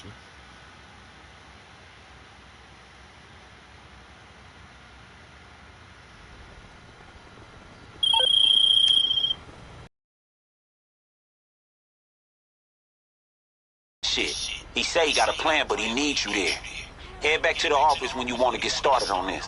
you. Shit. He say he got a plan, but he needs you there. Head back to the office when you want to get started on this.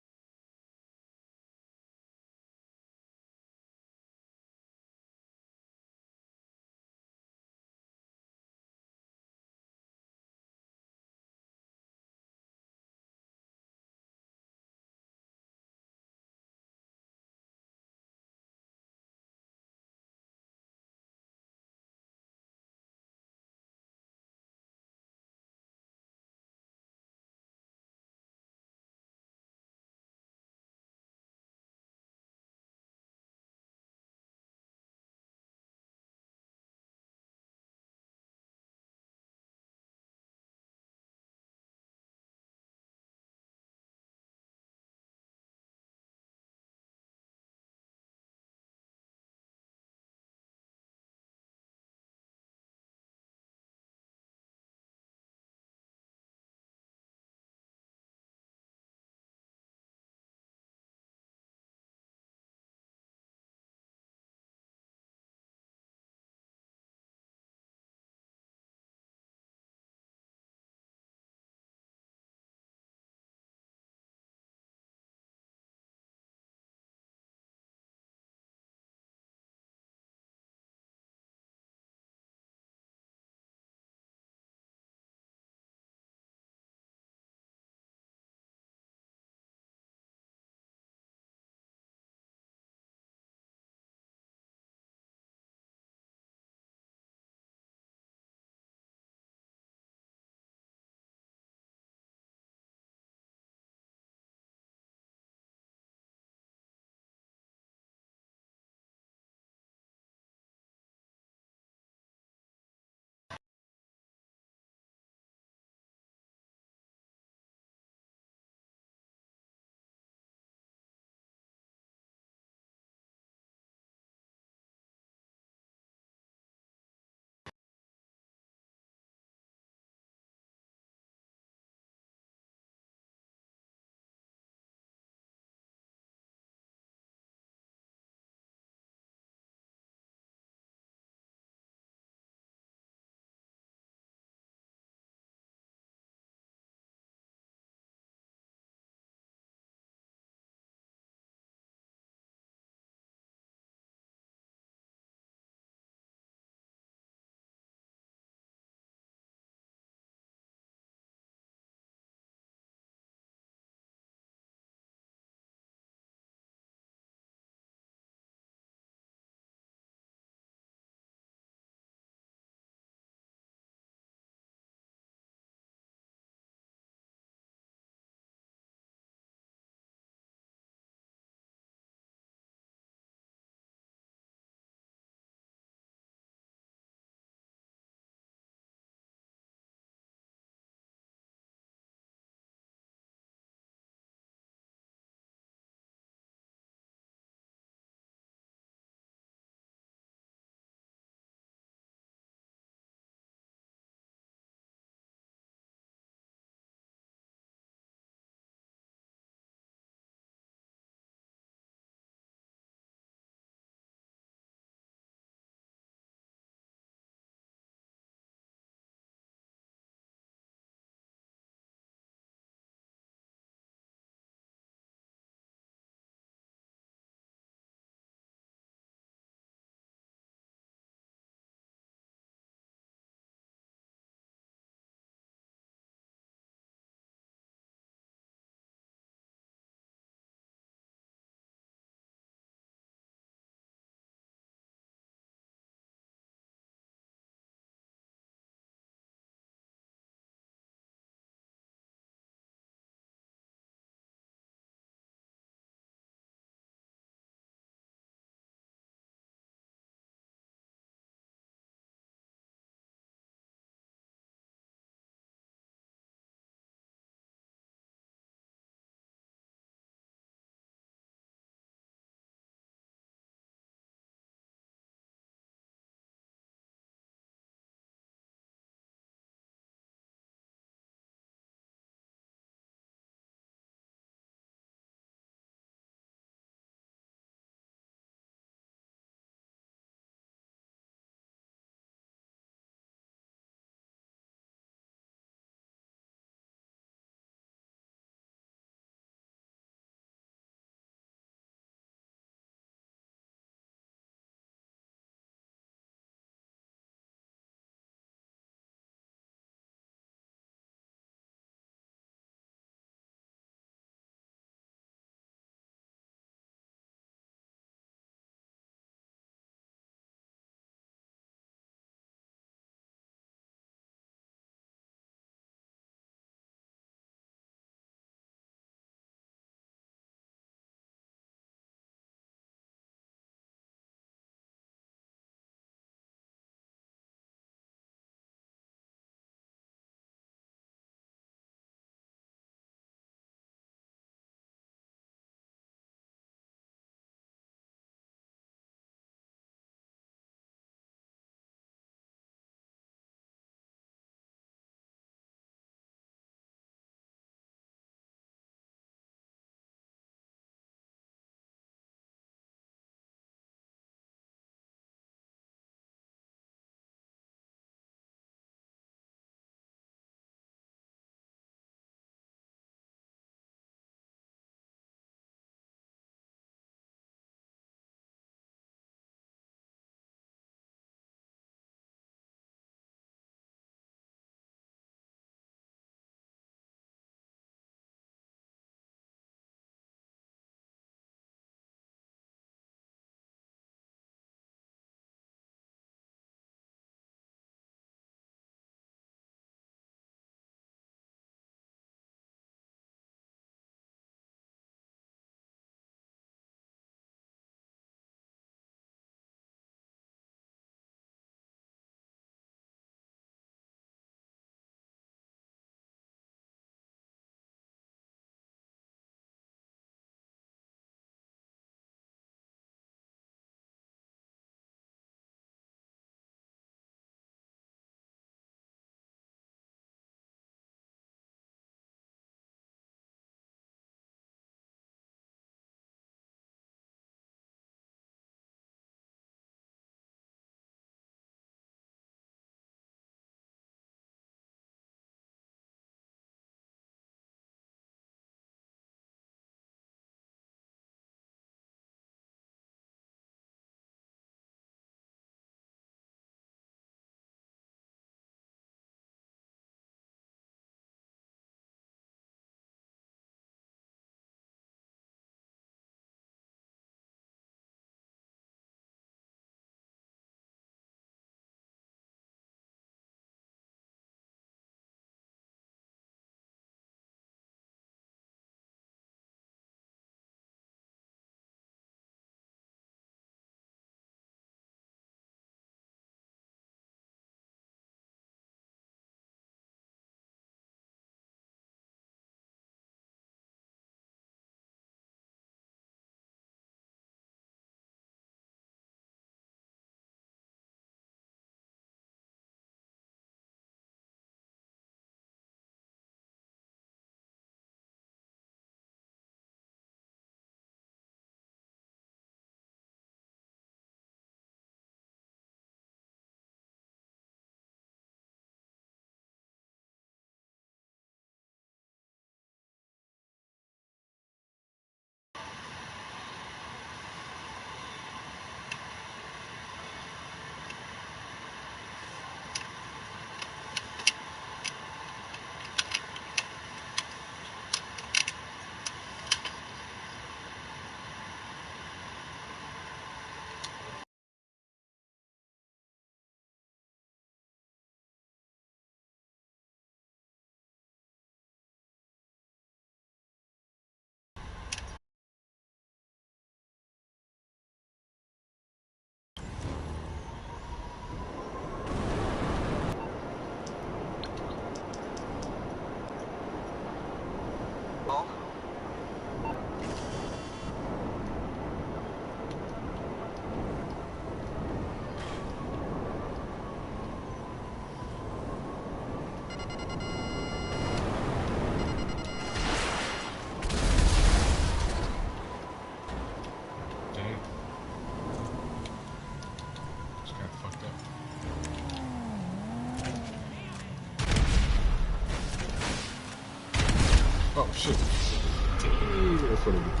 shit. That's what it is.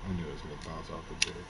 I knew it was gonna bounce off the bed.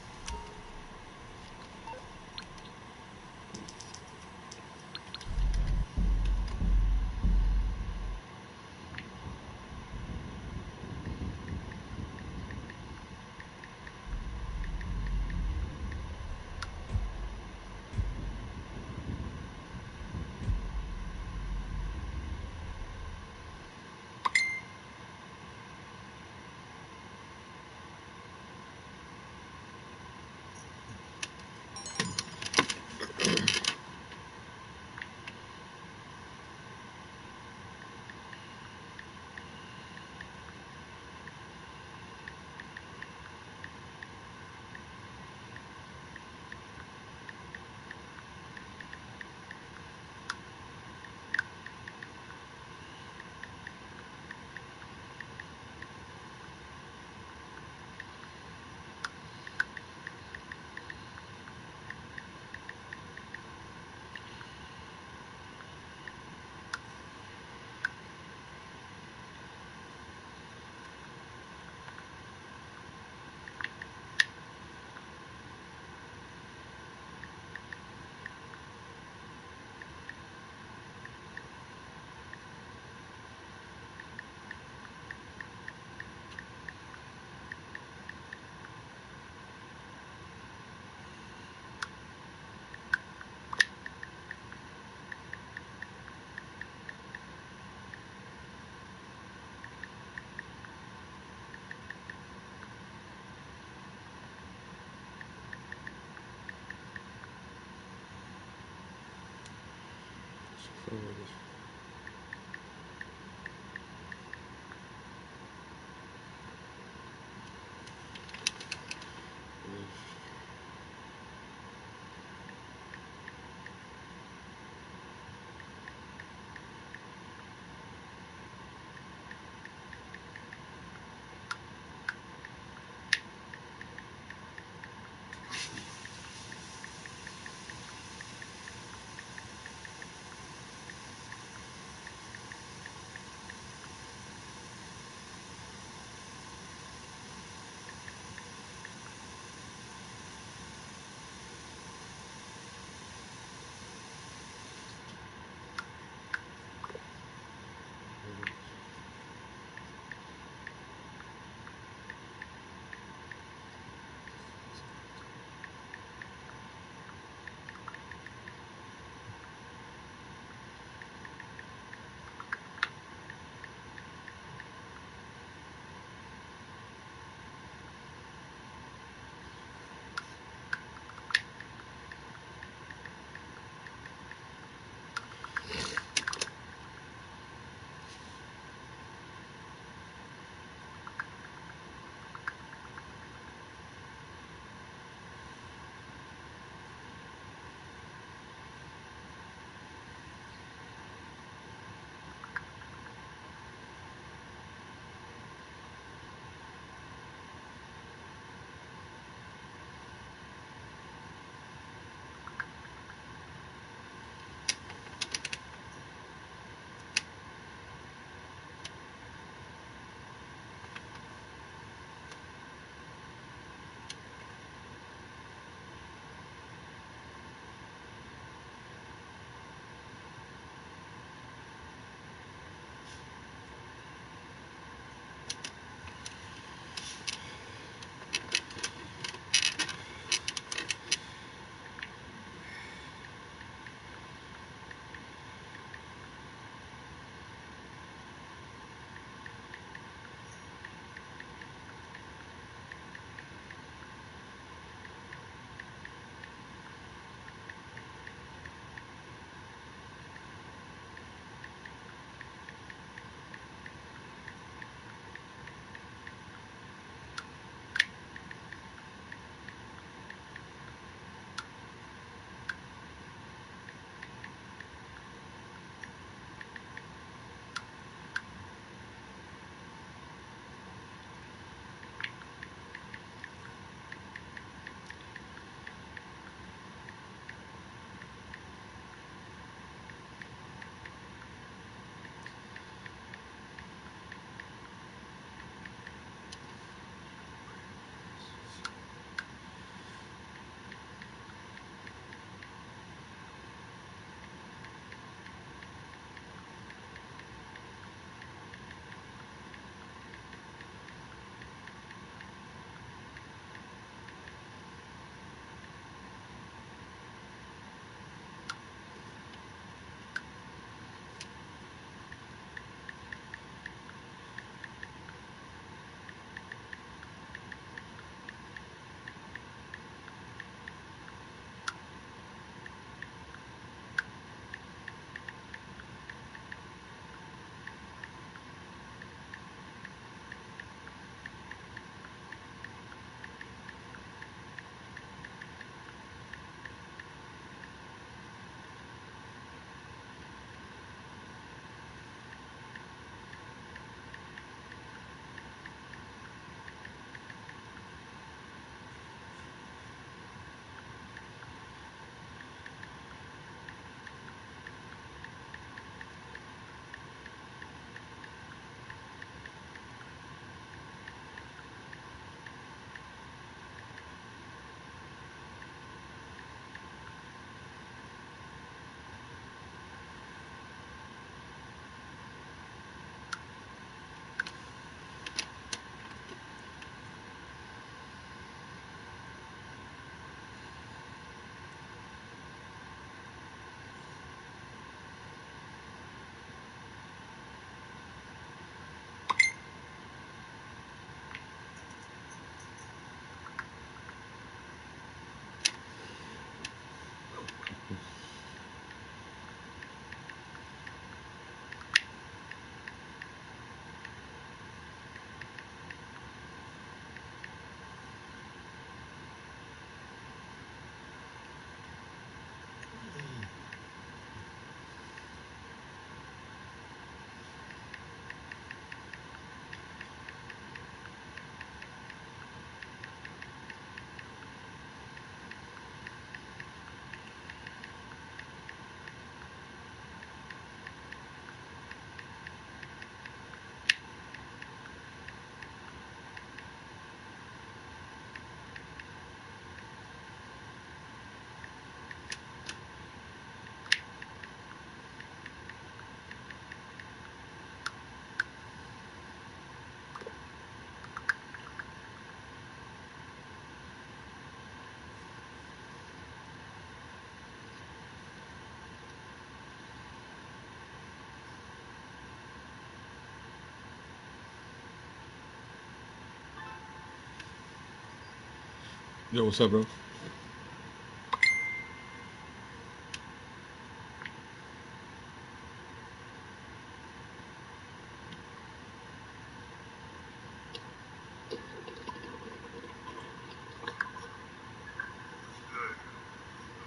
Yo, what's up, bro?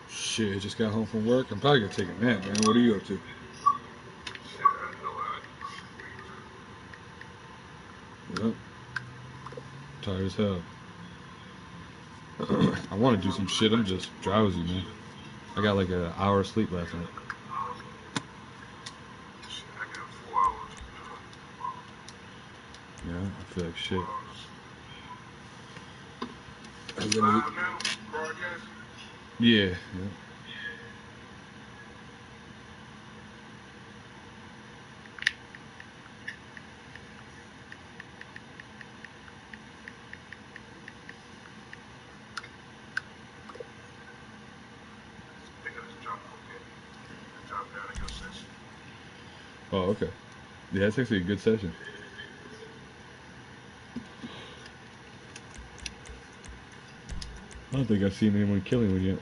Shit, just got home from work. I'm probably gonna take a nap, man. What are you up to? Yep. Tired as hell. I want to do some shit. I'm just drowsy, man. I got like an hour of sleep last night. Yeah, I feel like shit. I literally... Yeah, yeah. Oh, okay. Yeah, it's actually a good session. I don't think I've seen anyone kill anyone yet.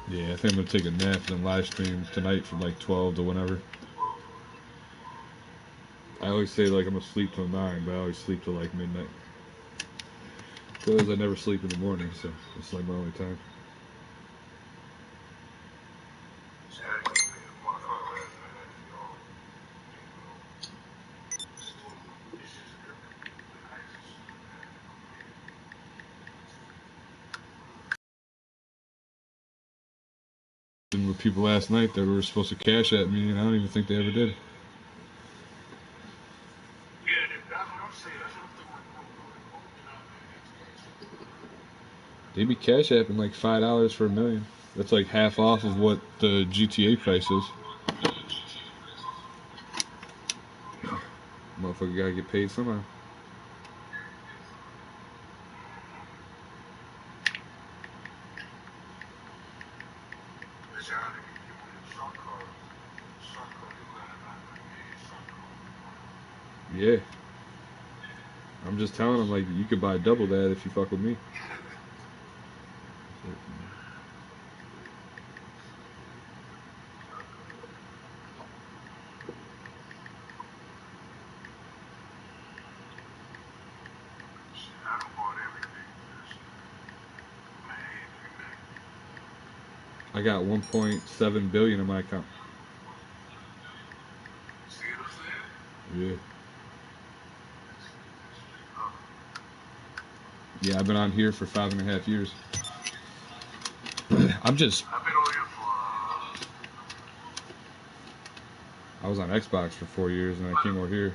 Yeah, I think I'm gonna take a nap and then live stream tonight from like 12 to whenever. I always say like I'm gonna sleep till 9, but I always sleep till like midnight. Because I never sleep in the morning, so it's like my only time. And with people last night that were supposed to cash at me, and I don't even think they ever did. They be cash apping like $5 for $1 million. That's like half off of what the GTA price is. Motherfucker gotta get paid somehow. Yeah. I'm just telling them, like, you could buy double that if you fuck with me. I got 1.7 billion in my account. Yeah. Yeah, I've been on here for 5.5 years. I was on Xbox for 4 years and I came over here.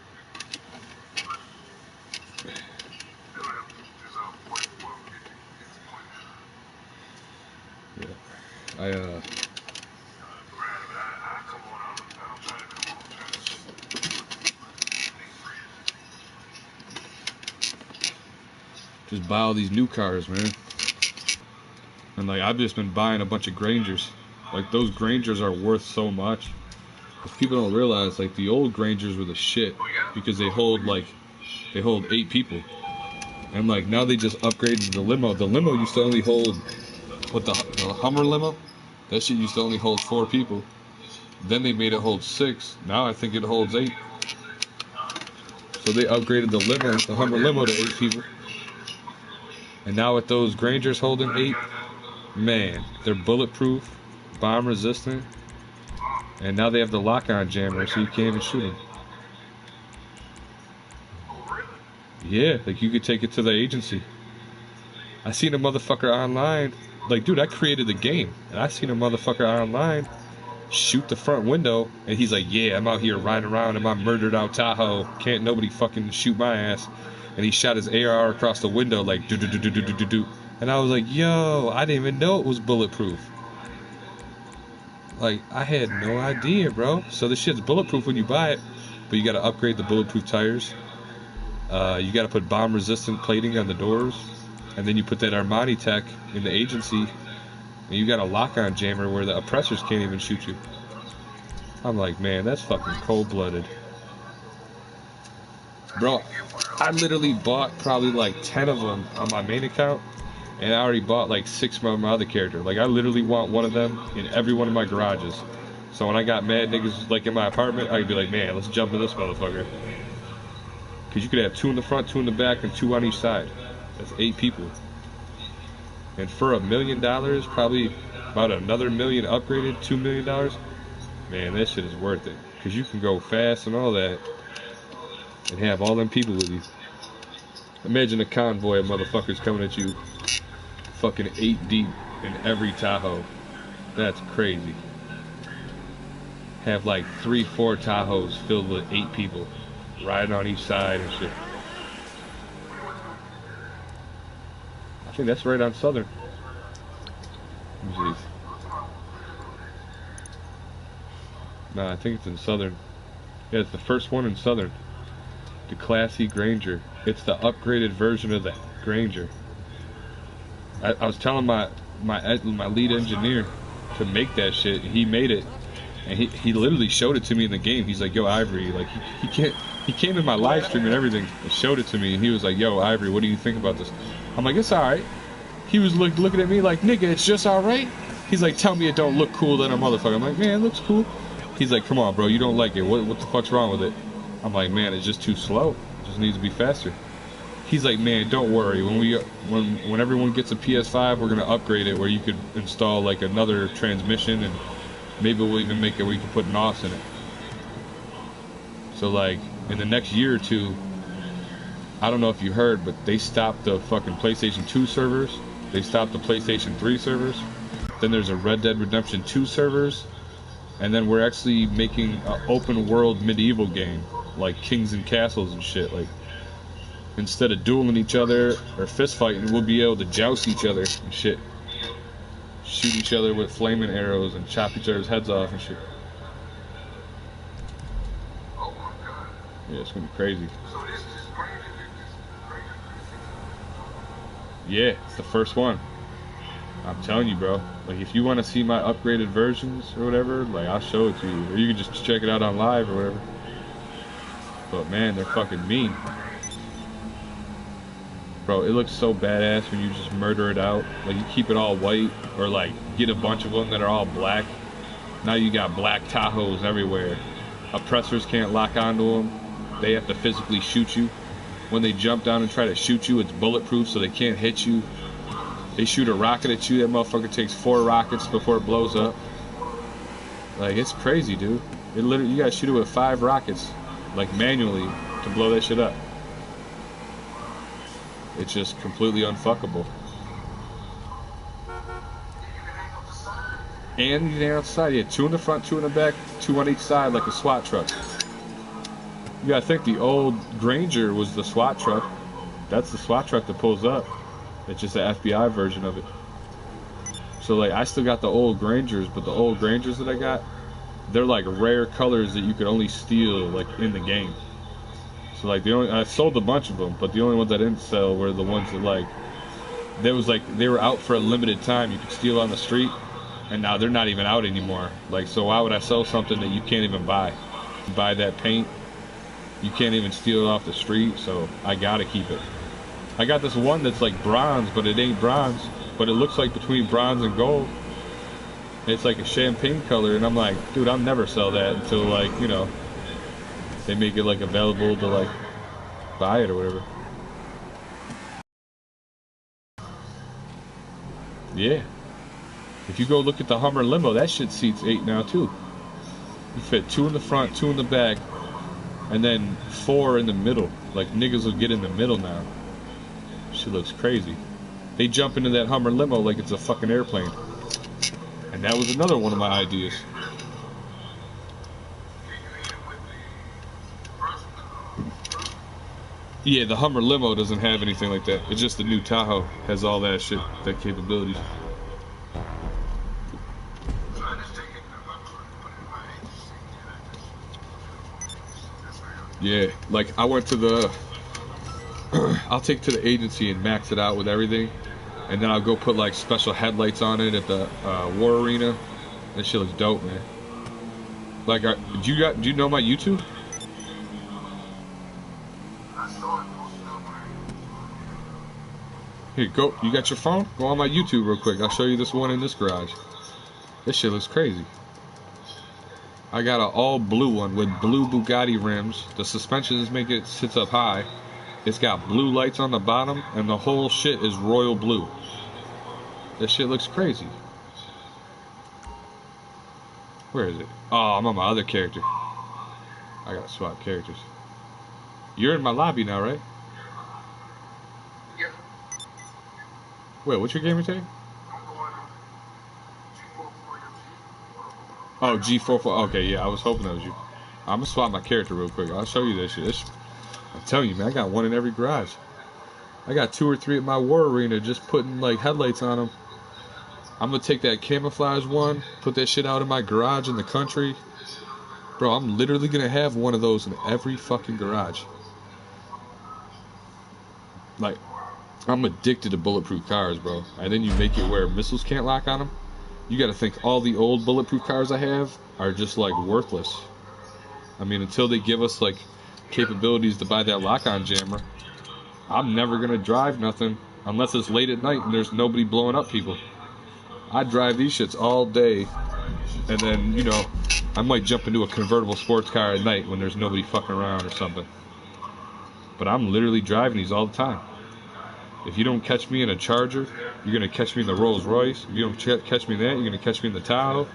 Yeah. Just buy all these new cars, man. And like, I've just been buying a bunch of Grangers. Like, those Grangers are worth so much. If people don't realize, like, the old Grangers were the shit because they hold 8 people. And like, now they just upgraded the limo. The limo used to only hold, the Hummer limo? That shit used to only hold 4 people. Then they made it hold 6. Now I think it holds 8. So they upgraded the Hummer limo to 8 people. And now with those Grangers holding 8, man, they're bulletproof, bomb resistant, and now they have the lock-on jammer, so you can't even shoot them. Yeah, like you could take it to the agency. I seen a motherfucker online, like, dude, I created the game, and I seen a motherfucker online shoot the front window, and he's like, yeah, I'm out here riding around in my murdered out Tahoe, can't nobody fucking shoot my ass. And he shot his AR across the window like do do do do do do do. And I was like, yo, I didn't even know it was bulletproof. Like, I had no idea, bro. So this shit's bulletproof when you buy it, but you gotta upgrade the bulletproof tires. You gotta put bomb resistant plating on the doors, and then you put that Armani tech in the agency, And you got a lock-on jammer where the oppressors can't even shoot you. I'm like, man, that's fucking cold-blooded. Bro, I literally bought probably like 10 of them on my main account, and I already bought like 6 from my other character. Like, I literally want one of them in every one of my garages. So when I got mad niggas like in my apartment, I'd be like, man, let's jump in this motherfucker. Because you could have 2 in the front, 2 in the back, and 2 on each side. That's 8 people. And for $1 million, probably about another million upgraded, $2 million, man, that shit is worth it. Because you can go fast and all that, and have all them people with you. Imagine a convoy of motherfuckers coming at you, fucking 8 deep in every Tahoe. That's crazy. Have like 3-4 Tahoes filled with 8 people riding on each side and shit. I think that's right on Southern. Let me see. No, I think it's in Southern. Yeah, it's the first one in Southern. The Classy Granger. It's the upgraded version of the Granger. I was telling my lead engineer to make that shit. He made it, and he literally showed it to me in the game. He's like, "Yo, Ivory," like he came in my live stream and everything and showed it to me, and he was like, "Yo, Ivory, what do you think about this?" I'm like, "It's all right." He was looking at me like, "Nigga, it's just all right." He's like, "Tell me it don't look cool, then a motherfucker." I'm like, "Man, it looks cool." He's like, "Come on, bro, you don't like it. What the fuck's wrong with it?" I'm like, "Man, it's just too slow. It just needs to be faster." He's like, "Man, don't worry. When everyone gets a PS5, we're gonna upgrade it where you could install like another transmission, and maybe we'll even make it where you can put NOS in it." So like in the next year or two, I don't know if you heard, but they stopped the fucking PlayStation 2 servers. They stopped the PlayStation 3 servers. Then there's a Red Dead Redemption 2 servers, and then we're actually making an open world medieval game like Kings and Castles and shit. Like, instead of dueling each other or fist fighting, we'll be able to joust each other and shit. Shoot each other with flaming arrows and chop each other's heads off and shit. Yeah, it's gonna be crazy. Yeah, it's the first one. I'm telling you, bro. Like, if you want to see my upgraded versions or whatever, like, I'll show it to you. Or you can just check it out on live or whatever. But man, they're fucking mean. Bro, it looks so badass when you just murder it out. Like, you keep it all white, or like get a bunch of them that are all black. Now you got black Tahoes everywhere. Oppressors can't lock onto them. They have to physically shoot you. When they jump down and try to shoot you, it's bulletproof, so they can't hit you. They shoot a rocket at you, that motherfucker takes 4 rockets before it blows up. Like, it's crazy, dude. It literally, you gotta shoot it with 5 rockets, like manually, to blow that shit up. It's just completely unfuckable. And you can outside, yeah, 2 in the front, 2 in the back, 2 on each side, like a SWAT truck. Yeah, I think the old Granger was the SWAT truck. That's the SWAT truck that pulls up. It's just the FBI version of it. So like, I still got the old Grangers, but the old Grangers that I got, they're like rare colors that you could only steal like in the game. So like, I sold a bunch of them, but the only ones I didn't sell were the ones that like, they were out for a limited time. You could steal on the street, and now they're not even out anymore. Like, so why would I sell something that you can't even buy? Buy that paint, you can't even steal it off the street, so I gotta keep it. I got this one that's like bronze, but it ain't bronze, but it looks like between bronze and gold. It's like a champagne color, and I'm like, dude, I'll never sell that until, like, you know, they make it like available to like buy it or whatever. Yeah. If you go look at the Hummer limo, that shit seats 8 now too. You fit 2 in the front, 2 in the back, and then 4 in the middle. Like, niggas will get in the middle now. Shit looks crazy. They jump into that Hummer limo like it's a fucking airplane. And that was another one of my ideas. Yeah, the Hummer limo doesn't have anything like that. It's just the new Tahoe has all that shit, that capabilities. Yeah, like, I went to the I'll take to the agency and max it out with everything, And then I'll go put like special headlights on it at the War Arena. That shit looks dope, man. Like, do you know my YouTube? Here, go. You got your phone? Go on my YouTube real quick. I'll show you this one in this garage. This shit looks crazy. I got an all blue one with blue Bugatti rims. The suspensions make it sits up high. It's got blue lights on the bottom, and the whole shit is royal blue. That shit looks crazy. Where is it? Oh, I'm on my other character. I gotta swap characters. You're in my lobby now, right? Yeah. Wait, what's your gamer tag? Oh, G44. Okay, yeah, I was hoping that was you. I'm gonna swap my character real quick. I'll show you this shit. I'm telling you, man, I got one in every garage. I got 2 or 3 at my War Arena just putting like headlights on them. I'm gonna take that camouflage one, put that shit out in my garage in the country. Bro, I'm literally gonna have one of those in every fucking garage. Like, I'm addicted to bulletproof cars, bro. And then you make it where missiles can't lock on them. You gotta think all the old bulletproof cars I have are just like worthless. I mean, until they give us like capabilities to buy that lock-on jammer, I'm never gonna drive nothing unless it's late at night and there's nobody blowing up people. I drive these shits all day, and then, you know, I might jump into a convertible sports car at night when there's nobody fucking around or something. But I'm literally driving these all the time. If you don't catch me in a Charger, you're gonna catch me in the Rolls Royce. If you don't catch me in that, you're gonna catch me in the Tahoe.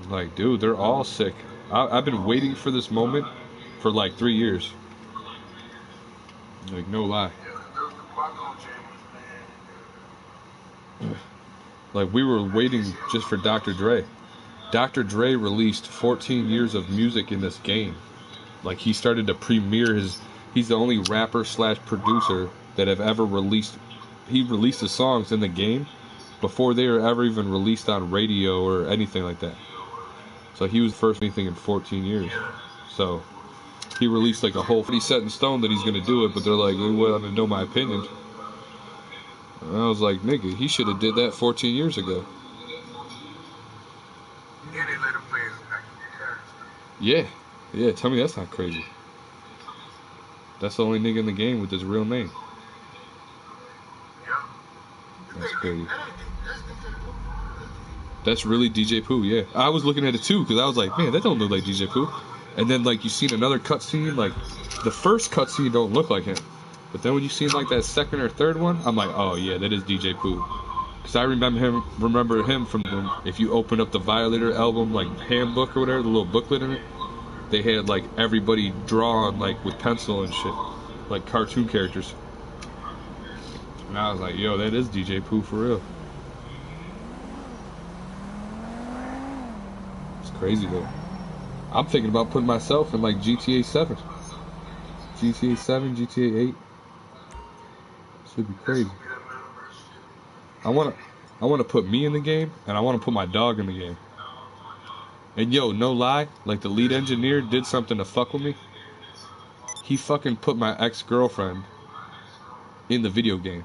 Like, dude, they're all sick. I've been waiting for this moment for like 3 years. Like, no lie. Like, we were waiting just for Dr. Dre. Dr. Dre released 14 years of music in this game. Like, he started to premiere his... He's the only rapper slash producer that have ever released... He released his songs in the game before they were ever even released on radio or anything like that. So he was the first anything in 14 years. So he released like a whole... He set in stone that he's going to do it, but they're like, they want to know my opinion. And I was like, nigga, he should have did that 14 years ago. Yeah, yeah, tell me that's not crazy. That's the only nigga in the game with his real name. That's crazy. That's really DJ Pooh, yeah. I was looking at it too, because I was like, man, that don't look like DJ Pooh. And then, like, you seen another cutscene, like, the first cutscene don't look like him. But then when you seen, like, that second or third one, I'm like, oh, yeah, that is DJ Pooh. Because I remember him from, if you open up the Violator album, like, handbook or whatever, the little booklet in it, they had, like, everybody drawn, like, with pencil and shit. Like, cartoon characters. And I was like, yo, that is DJ Pooh for real. It's crazy, though. I'm thinking about putting myself in, like, GTA 7. GTA 7, GTA 8. Should be crazy. I wanna put me in the game, and I wanna put my dog in the game. And yo, no lie, like, the lead engineer did something to fuck with me. He fucking put my ex-girlfriend in the video game.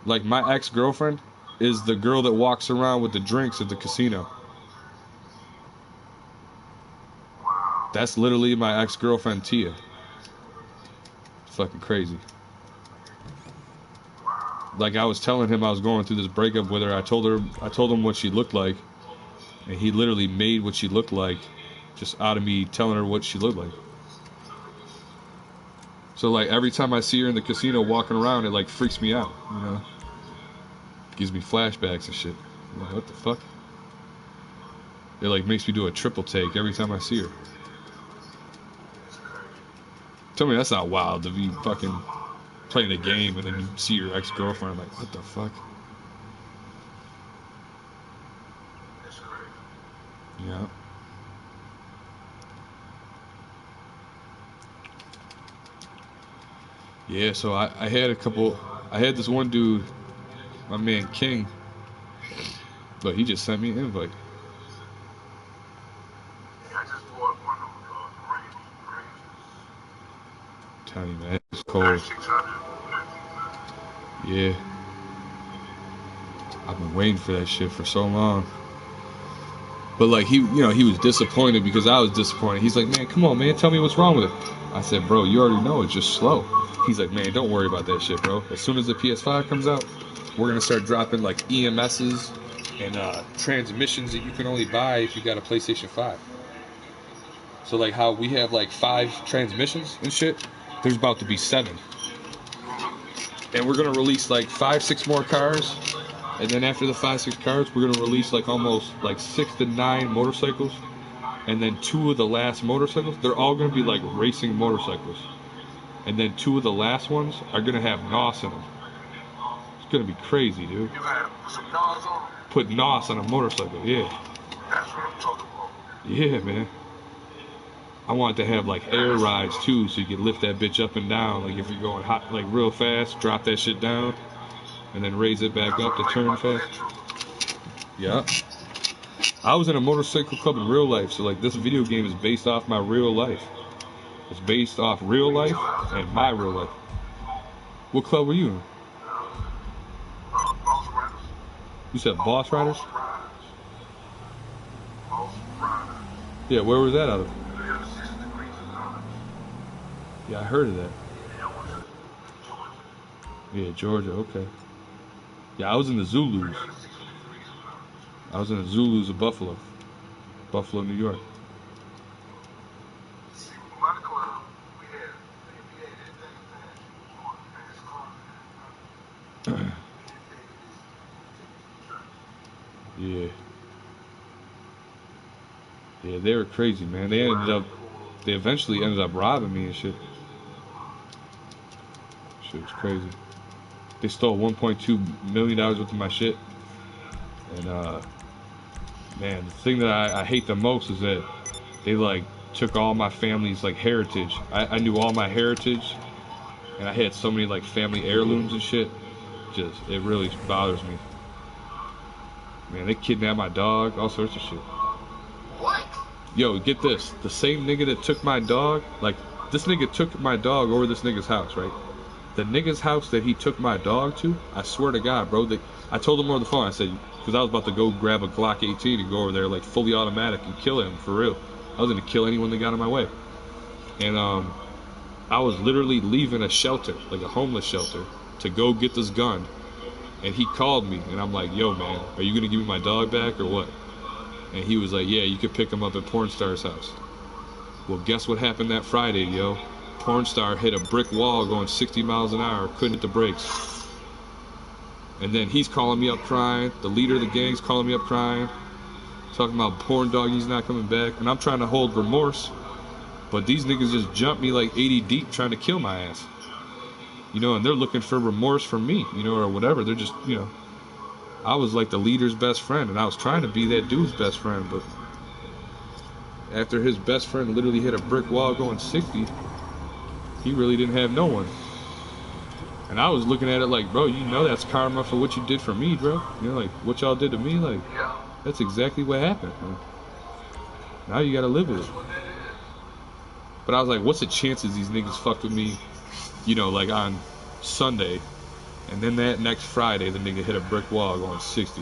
Like, my ex-girlfriend is the girl that walks around with the drinks at the casino. That's literally my ex-girlfriend, Tia. It's fucking crazy. Like, I was telling him I was going through this breakup with her. I told him what she looked like, and he literally made what she looked like just out of me telling her what she looked like. So, like, every time I see her in the casino walking around, it, like, freaks me out, you know? Gives me flashbacks and shit. I'm like, what the fuck? It, like, makes me do a triple take every time I see her. Tell me that's not wild to be fucking playing a game and then you see your ex-girlfriend. Like, what the fuck? Yeah. Yeah, so I had this one dude, my man King, but he just sent me an invite. I just bought one of Tell you, man, it's Cold. Yeah. I've been waiting for that shit for so long. But like he was disappointed because I was disappointed. He's like, man, come on, man, tell me what's wrong with it. I said, bro, you already know it's just slow. He's like, man, don't worry about that shit, bro. As soon as the PS5 comes out, we're gonna start dropping like EMSs and transmissions that you can only buy if you got a PlayStation 5. So like how we have like 5 transmissions and shit, there's about to be 7. And we're gonna release like 5-6 more cars. And then after the 5-6 cars, we're gonna release like almost like 6 to 9 motorcycles. And then 2 of the last motorcycles, they're all gonna be like racing motorcycles. And then 2 of the last ones are gonna have NOS in them. It's gonna be crazy, dude. You gotta put some NOS on. Put NOS on a motorcycle, yeah. That's what I'm talking about. Yeah, man. I want to have like air rides too, so you can lift that bitch up and down. Like if you're going hot, like real fast, drop that shit down, and then raise it back up to turn fast. Yeah. I was in a motorcycle club in real life, so like this video game is based off my real life. It's based off real life and my real life. What club were you in? You said Boss Riders? Yeah, where was that out of? Yeah, I heard of that. Yeah, Georgia, okay. Yeah, I was in the Zulus. I was in the Zulus of Buffalo. Buffalo, New York. Yeah. Yeah, they were crazy, man. They eventually ended up robbing me and shit. Shit was crazy. They stole $1.2 million worth of my shit. And, man, the thing that I hate the most is that they, like, took all my family's, like, heritage. I knew all my heritage, and I had so many, like, family heirlooms and shit. It really bothers me. Man, they kidnapped my dog, all sorts of shit. What? Yo, get this. The same nigga that took my dog, like, this nigga took my dog over this nigga's house, right? The nigga's house that he took my dog to, I swear to God, bro, I told him over the phone, I said, because I was about to go grab a Glock 18 and go over there, like, fully automatic and kill him, for real. I was going to kill anyone that got in my way. And, I was literally leaving a shelter, like a homeless shelter, to go get this gun. And he called me, and I'm like, yo, man, are you going to give me my dog back or what? And he was like, yeah, you could pick him up at Pornstar's house. Well, guess what happened that Friday, yo? Pornstar hit a brick wall going 60 miles an hour, couldn't hit the brakes. And then he's calling me up crying. The leader of the gang's calling me up crying. Talking about porn dog, he's not coming back. And I'm trying to hold remorse. But these niggas just jumped me like 80 deep trying to kill my ass. You know, and they're looking for remorse from me, you know, or whatever. They're just, you know, I was like the leader's best friend, and I was trying to be that dude's best friend, but after his best friend literally hit a brick wall going 60, he really didn't have no one. And I was looking at it like, bro, you know that's karma for what you did for me, bro. You know, like, what y'all did to me, like, that's exactly what happened, man. Now you gotta live with it. But I was like, what's the chances these niggas fucked with me, you know, like on Sunday, and then that next Friday the nigga hit a brick wall going 60.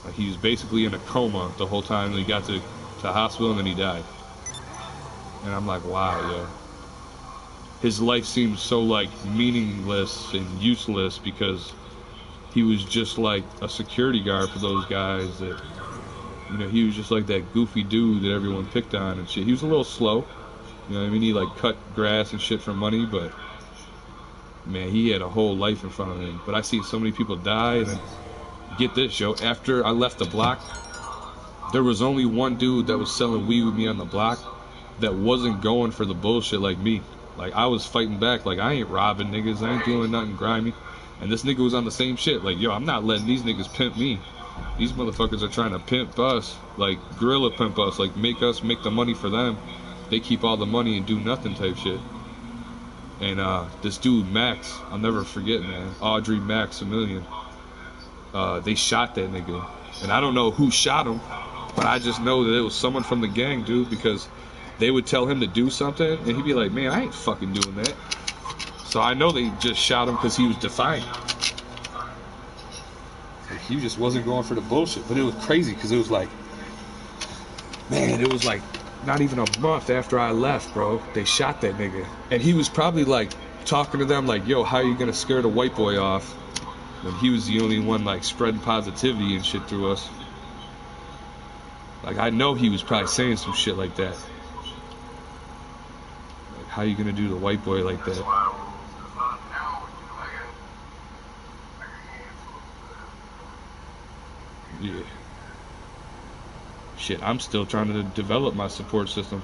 Like, he was basically in a coma the whole time, and he got to the hospital and then he died. And I'm like, wow, yo. His life seemed so like meaningless and useless because he was just like a security guard for those guys that, you know, he was just like that goofy dude that everyone picked on and shit. He was a little slow, you know what I mean? He like cut grass and shit for money, but man, he had a whole life in front of him. But I see so many people die, and then, get this, yo, after I left the block, there was only one dude that was selling weed with me on the block that wasn't going for the bullshit like me. Like, I was fighting back, like, I ain't robbing niggas, I ain't doing nothing grimy. And this nigga was on the same shit, like, yo, I'm not letting these niggas pimp me. These motherfuckers are trying to pimp us, like, gorilla pimp us, like, make us make the money for them. They keep all the money and do nothing type shit. And this dude, Max, I'll never forget, man, Audrey Maximilian, they shot that nigga. And I don't know who shot him, but I just know that it was someone from the gang, dude, because they would tell him to do something, and he'd be like, man, I ain't fucking doing that. So I know they just shot him because he was defiant. He just wasn't going for the bullshit. But it was crazy because it was like, man, it was like not even a month after I left, bro. They shot that nigga. And he was probably like talking to them like, yo, how are you gonna scare the white boy off? When he was the only one like spreading positivity and shit through us. Like I know he was probably saying some shit like that. Like how you gonna do the white boy like that? Yeah. Shit, I'm still trying to develop my support system.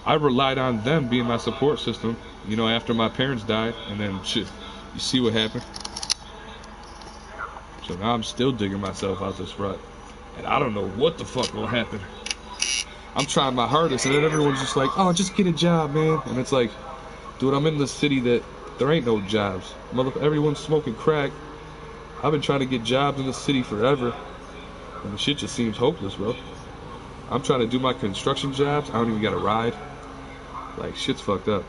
I relied on them being my support system, you know, after my parents died, and then shit, you see what happened? So now I'm still digging myself out this rut. And I don't know what the fuck will happen. I'm trying my hardest, and then everyone's just like, oh, just get a job, man. And it's like, dude, I'm in the city that there ain't no jobs. Everyone's smoking crack. I've been trying to get jobs in the city forever. And the shit just seems hopeless, bro. I'm trying to do my construction jobs. I don't even got a ride. Like, shit's fucked up.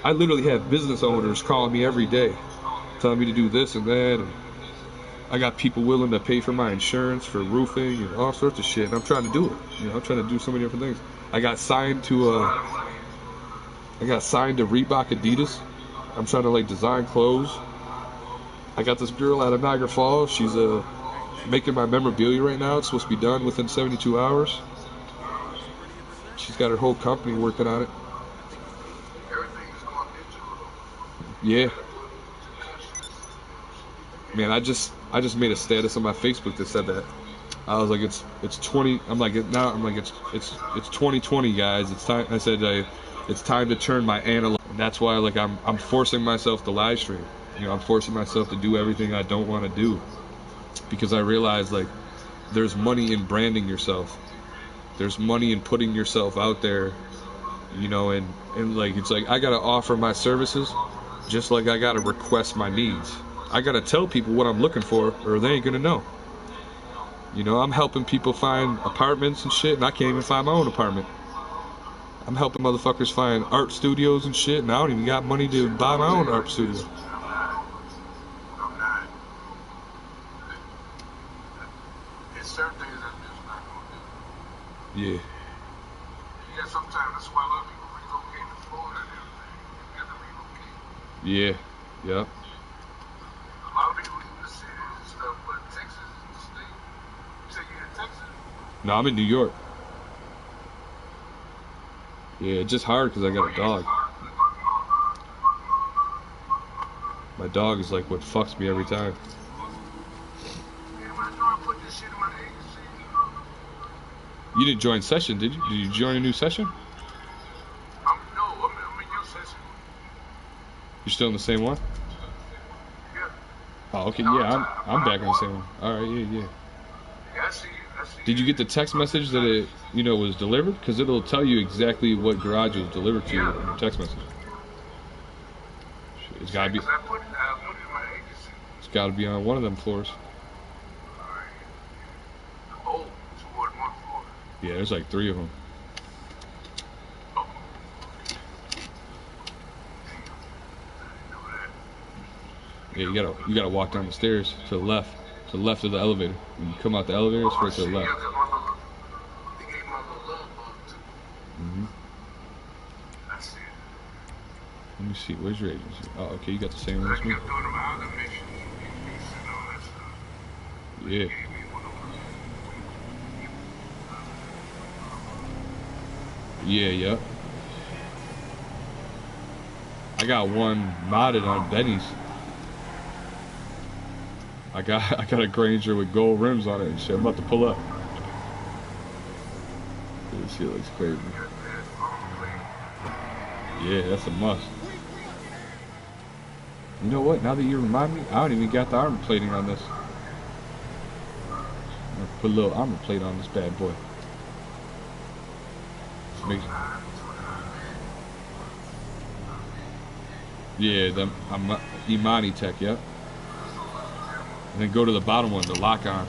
I literally have business owners calling me every day, telling me to do this and that. And I got people willing to pay for my insurance for roofing and all sorts of shit. And I'm trying to do it. You know, I'm trying to do so many different things. I got signed to Reebok Adidas. I'm trying to like design clothes. I got this girl out of Niagara Falls. She's making my memorabilia right now. It's supposed to be done within 72 hours. She's got her whole company working on it. Yeah. Man, I just made a status on my Facebook that said that. I was like, it's 20. I'm like, now I'm like, it's 2020, guys. It's time. I said, it's time to turn my analog. And that's why, like, I'm forcing myself to live stream. You know, I'm forcing myself to do everything I don't want to do, because I realize like, there's money in branding yourself. There's money in putting yourself out there. You know, and like, it's like I gotta offer my services, just like I gotta request my needs. I gotta tell people what I'm looking for, or they ain't gonna know. You know, I'm helping people find apartments and shit, and I can't even find my own apartment. I'm helping motherfuckers find art studios and shit, and I don't even got money to buy my own art studio. Yeah. Yeah, sometimes that's why a lot of people relocate to Florida and everything. You got to relocate. Yeah. Yeah. A lot of people leave the cities and stuff, but Texas is the state. You say you're in Texas? No, I'm in New York. Yeah, it's just hard because I got a dog. My dog is like what fucks me every time. You didn't join session, did you? Did you join a new session? No, I'm in your session. You're still in the same one? Yeah. Oh, okay, yeah, I'm back in the same one. All right, yeah. Yeah, I see you. Did you get the text message that it, you know, was delivered? Because it'll tell you exactly what garage it was delivered to in your text message. It's gotta be. I put it in my agency. It's gotta be on one of them floors. Oh, toward one floor. Yeah, there's like 3 of them. Yeah, you gotta walk down the stairs to the left of the elevator. When you come out the elevator, it's right to the left. I see it. Let me see, where's your agency? Oh, okay, you got the same one as me. Yeah. Yeah. I got one modded on Benny's. I got a Granger with gold rims on it and shit. I'm about to pull up. This shit looks crazy. Yeah, that's a must. You know what? Now that you remind me, I don't even got the armor plating on this. I'm gonna put a little armor plate on this bad boy. Yeah, the Imani Tech, yep. And then go to the bottom one, the lock-on.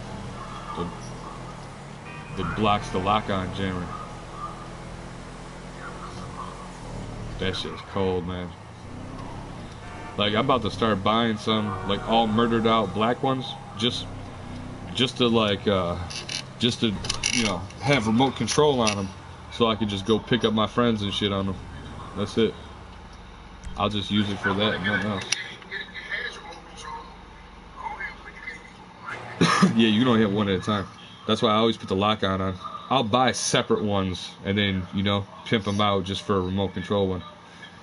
That blocks the lock-on jammer. That shit's cold, man. Like I'm about to start buying some like all murdered out black ones, just to like just to have remote control on them, so I can just go pick up my friends and shit on them. That's it. I'll just use it for that and nothing else. Yeah, you can only have one at a time. That's why I always put the lock on. I'll buy separate ones and then pimp them out just for a remote control one.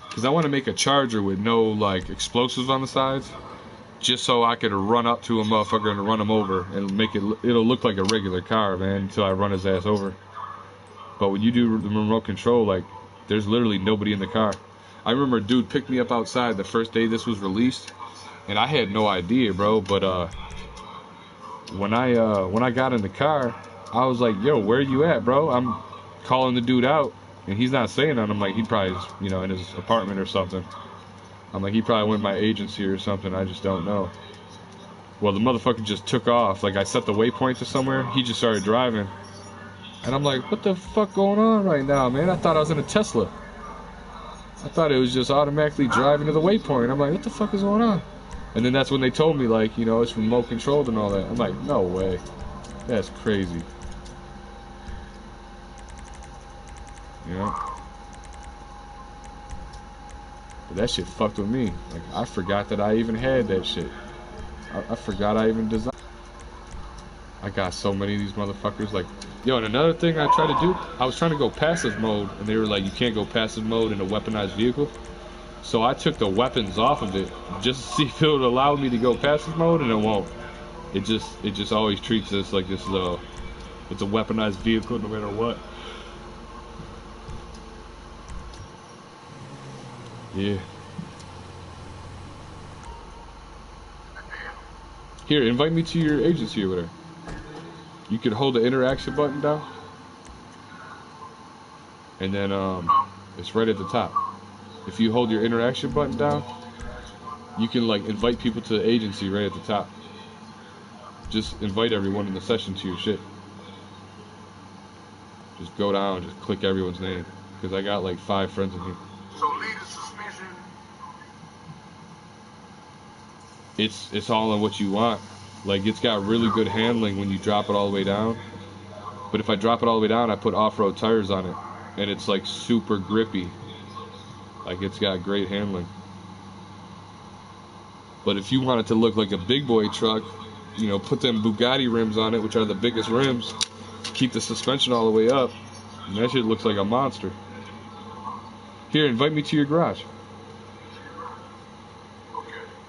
Because I want to make a charger with no like explosives on the sides, just so I could run up to a motherfucker and run him over and make it'll look like a regular car, man, until I run his ass over. But when you do the remote control, like, there's literally nobody in the car. I remember a dude picked me up outside the first day this was released, and I had no idea, bro. But when I got in the car, I was like, "Yo, where you at, bro?" I'm calling the dude out, and he's not saying that. I'm like, he probably is, in his apartment or something. I'm like, he probably went to my agency or something. I just don't know. Well, the motherfucker just took off. Like, I set the waypoint to somewhere. He just started driving. And I'm like, what the fuck going on right now, man? I thought I was in a Tesla. I thought it was just automatically driving to the waypoint. I'm like, what the fuck is going on? And then that's when they told me, like, it's remote controlled and all that. I'm like, no way. That's crazy. But that shit fucked with me. Like, I forgot that I even had that shit. I forgot I even designed. I got so many of these motherfuckers. Like, yo, and another thing I tried to do, I was trying to go passive mode, and they were like, you can't go passive mode in a weaponized vehicle. So I took the weapons off of it just to see if it would allow me to go passive mode, and it won't. It just always treats this like this is it's a weaponized vehicle no matter what. Yeah. Here, invite me to your agency over there. You could hold the interaction button down, and then it's right at the top. If you hold your interaction button down, you can like invite people to the agency right at the top. Just invite everyone in the session to your shit. Just go down, just click everyone's name, because I got like 5 friends in here. So lead the suspension. It's all on what you want. Like, it's got really good handling when you drop it all the way down. But if I drop it all the way down, I put off-road tires on it, and it's like super grippy. Like, it's got great handling. But if you want it to look like a big boy truck, put them Bugatti rims on it, which are the biggest rims. Keep the suspension all the way up, and that shit looks like a monster. Here, invite me to your garage.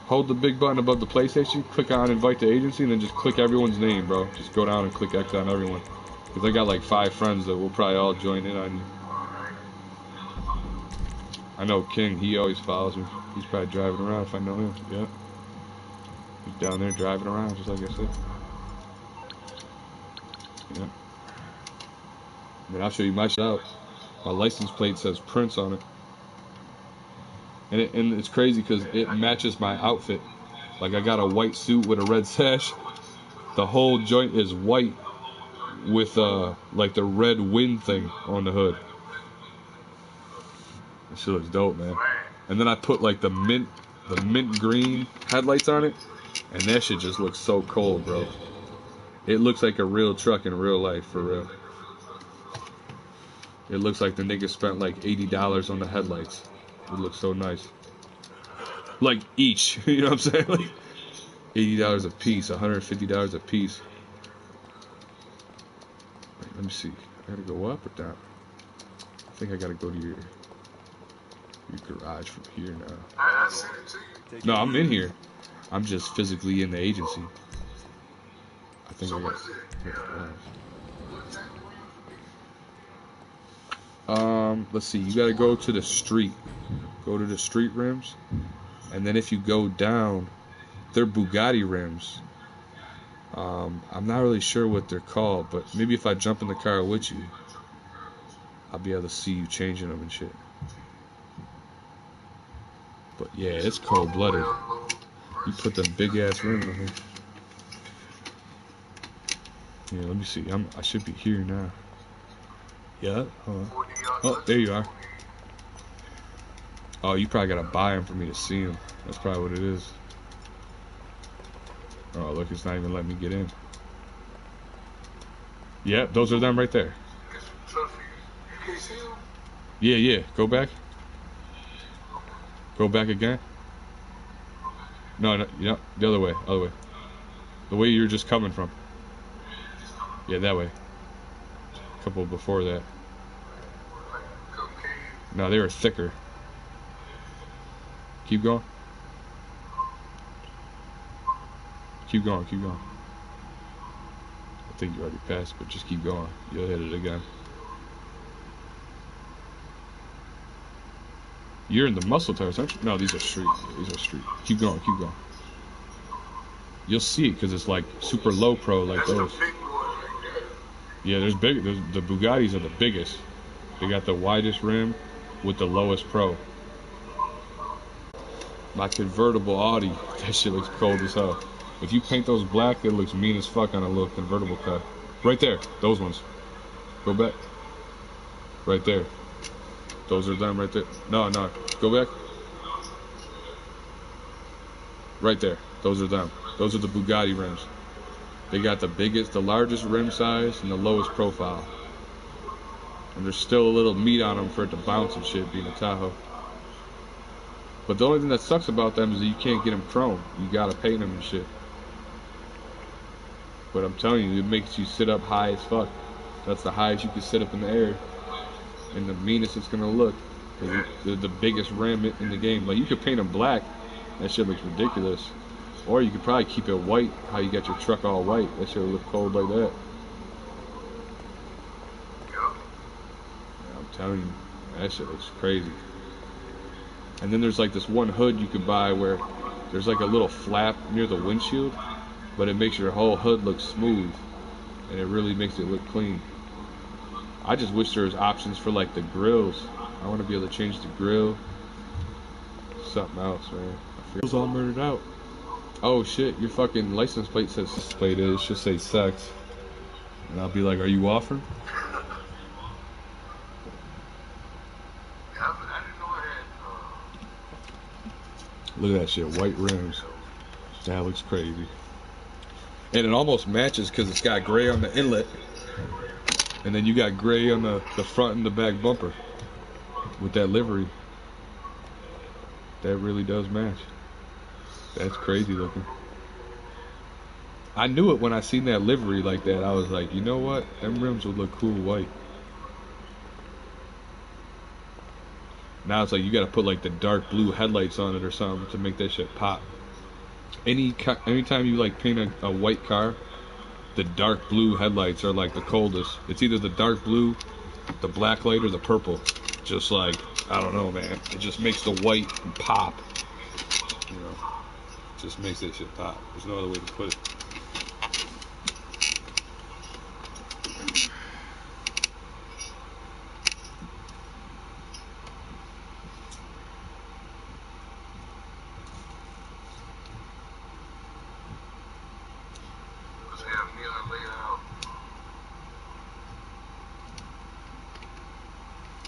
Hold the big button above the PlayStation, click on invite the agency, and then just click everyone's name, bro. Just go down and click X on everyone. Because I got like 5 friends that will probably all join in on you. I know King, he always follows me. He's probably driving around if I know him. Yeah. He's down there driving around, just like I said. Yeah. And I'll show you my shit out. My license plate says Prince on it. And it's crazy because it matches my outfit. Like, I got a white suit with a red sash. The whole joint is white with like the red wind thing on the hood. That shit looks dope, man. And then I put like the mint green headlights on it, and that shit just looks so cold, bro. It looks like a real truck in real life, for real. It looks like the nigga spent like $80 on the headlights. It looks so nice. Like each, you know what I'm saying? Like $80 a piece, $150 a piece. Wait, let me see. I gotta go up or down? I think I gotta go to your garage from here now. I sent it to you. No, I'm in here. I'm just physically in the agency. I think So I what got is it? let's see, you gotta go to the street. Go to the street rims, and then if you go down, they're Bugatti rims. I'm not really sure what they're called, but maybe if I jump in the car with you, I'll be able to see you changing them and shit. But yeah, it's cold-blooded. You put them big-ass rims on here. Yeah, let me see. I should be here now. Yeah, hold on. Oh, there you are. Oh, you probably gotta buy them for me to see them. That's probably what it is. Oh, look, it's not even letting me get in. Yep, those are them right there. You can't see them? Yeah, yeah. Go back. Go back again. No, no, yeah, the other way, other way. The way you're just coming from. Yeah, that way. A couple before that. No, they were thicker. Keep going. Keep going, keep going. I think you already passed, but just keep going. You'll hit it again. You're in the muscle tires, aren't you? No, these are street. These are street. Keep going, keep going. You'll see it because it's like super low pro like those. Yeah, there's big. The Bugattis are the biggest. They got the widest rim with the lowest pro. My convertible Audi, that shit looks cold as hell. If you paint those black, it looks mean as fuck on a little convertible car. Right there, those ones. Go back. Right there. Those are them right there. No, no, go back. Right there, those are them. Those are the Bugatti rims. They got the biggest, the largest rim size and the lowest profile. And there's still a little meat on them for it to bounce and shit, being a Tahoe. But the only thing that sucks about them is that you can't get them chrome. You gotta paint them and shit. But I'm telling you, it makes you sit up high as fuck. That's the highest you can sit up in the air. And the meanest it's gonna look. Because they're the biggest rim in the game. Like, you could paint them black. That shit looks ridiculous. Or you could probably keep it white, how you got your truck all white. That shit would look cold like that. Yeah, I'm telling you, that shit looks crazy. And then there's like this one hood you could buy where there's like a little flap near the windshield, but it makes your whole hood look smooth. And it really makes it look clean. I just wish there was options for like the grills. I want to be able to change the grill. Something else, man. I was all murdered out. Oh shit, your fucking license plate says plate is, should say sex. And I'll be like, are you offering? Look at that shit, white rims. That looks crazy. And it almost matches because it's got gray on the inlet. And then you got gray on the front and the back bumper. With that livery. That really does match. That's crazy looking. I knew it when I seen that livery like that. I was like, you know what? Them rims would look cool white. Now it's like you gotta put like the dark blue headlights on it or something to make that shit pop. Anytime you like paint a white car, the dark blue headlights are like the coldest. It's either the dark blue, the black light, or the purple. Just like, I don't know, man. It just makes the white pop. You know, just makes that shit pop. There's no other way to put it.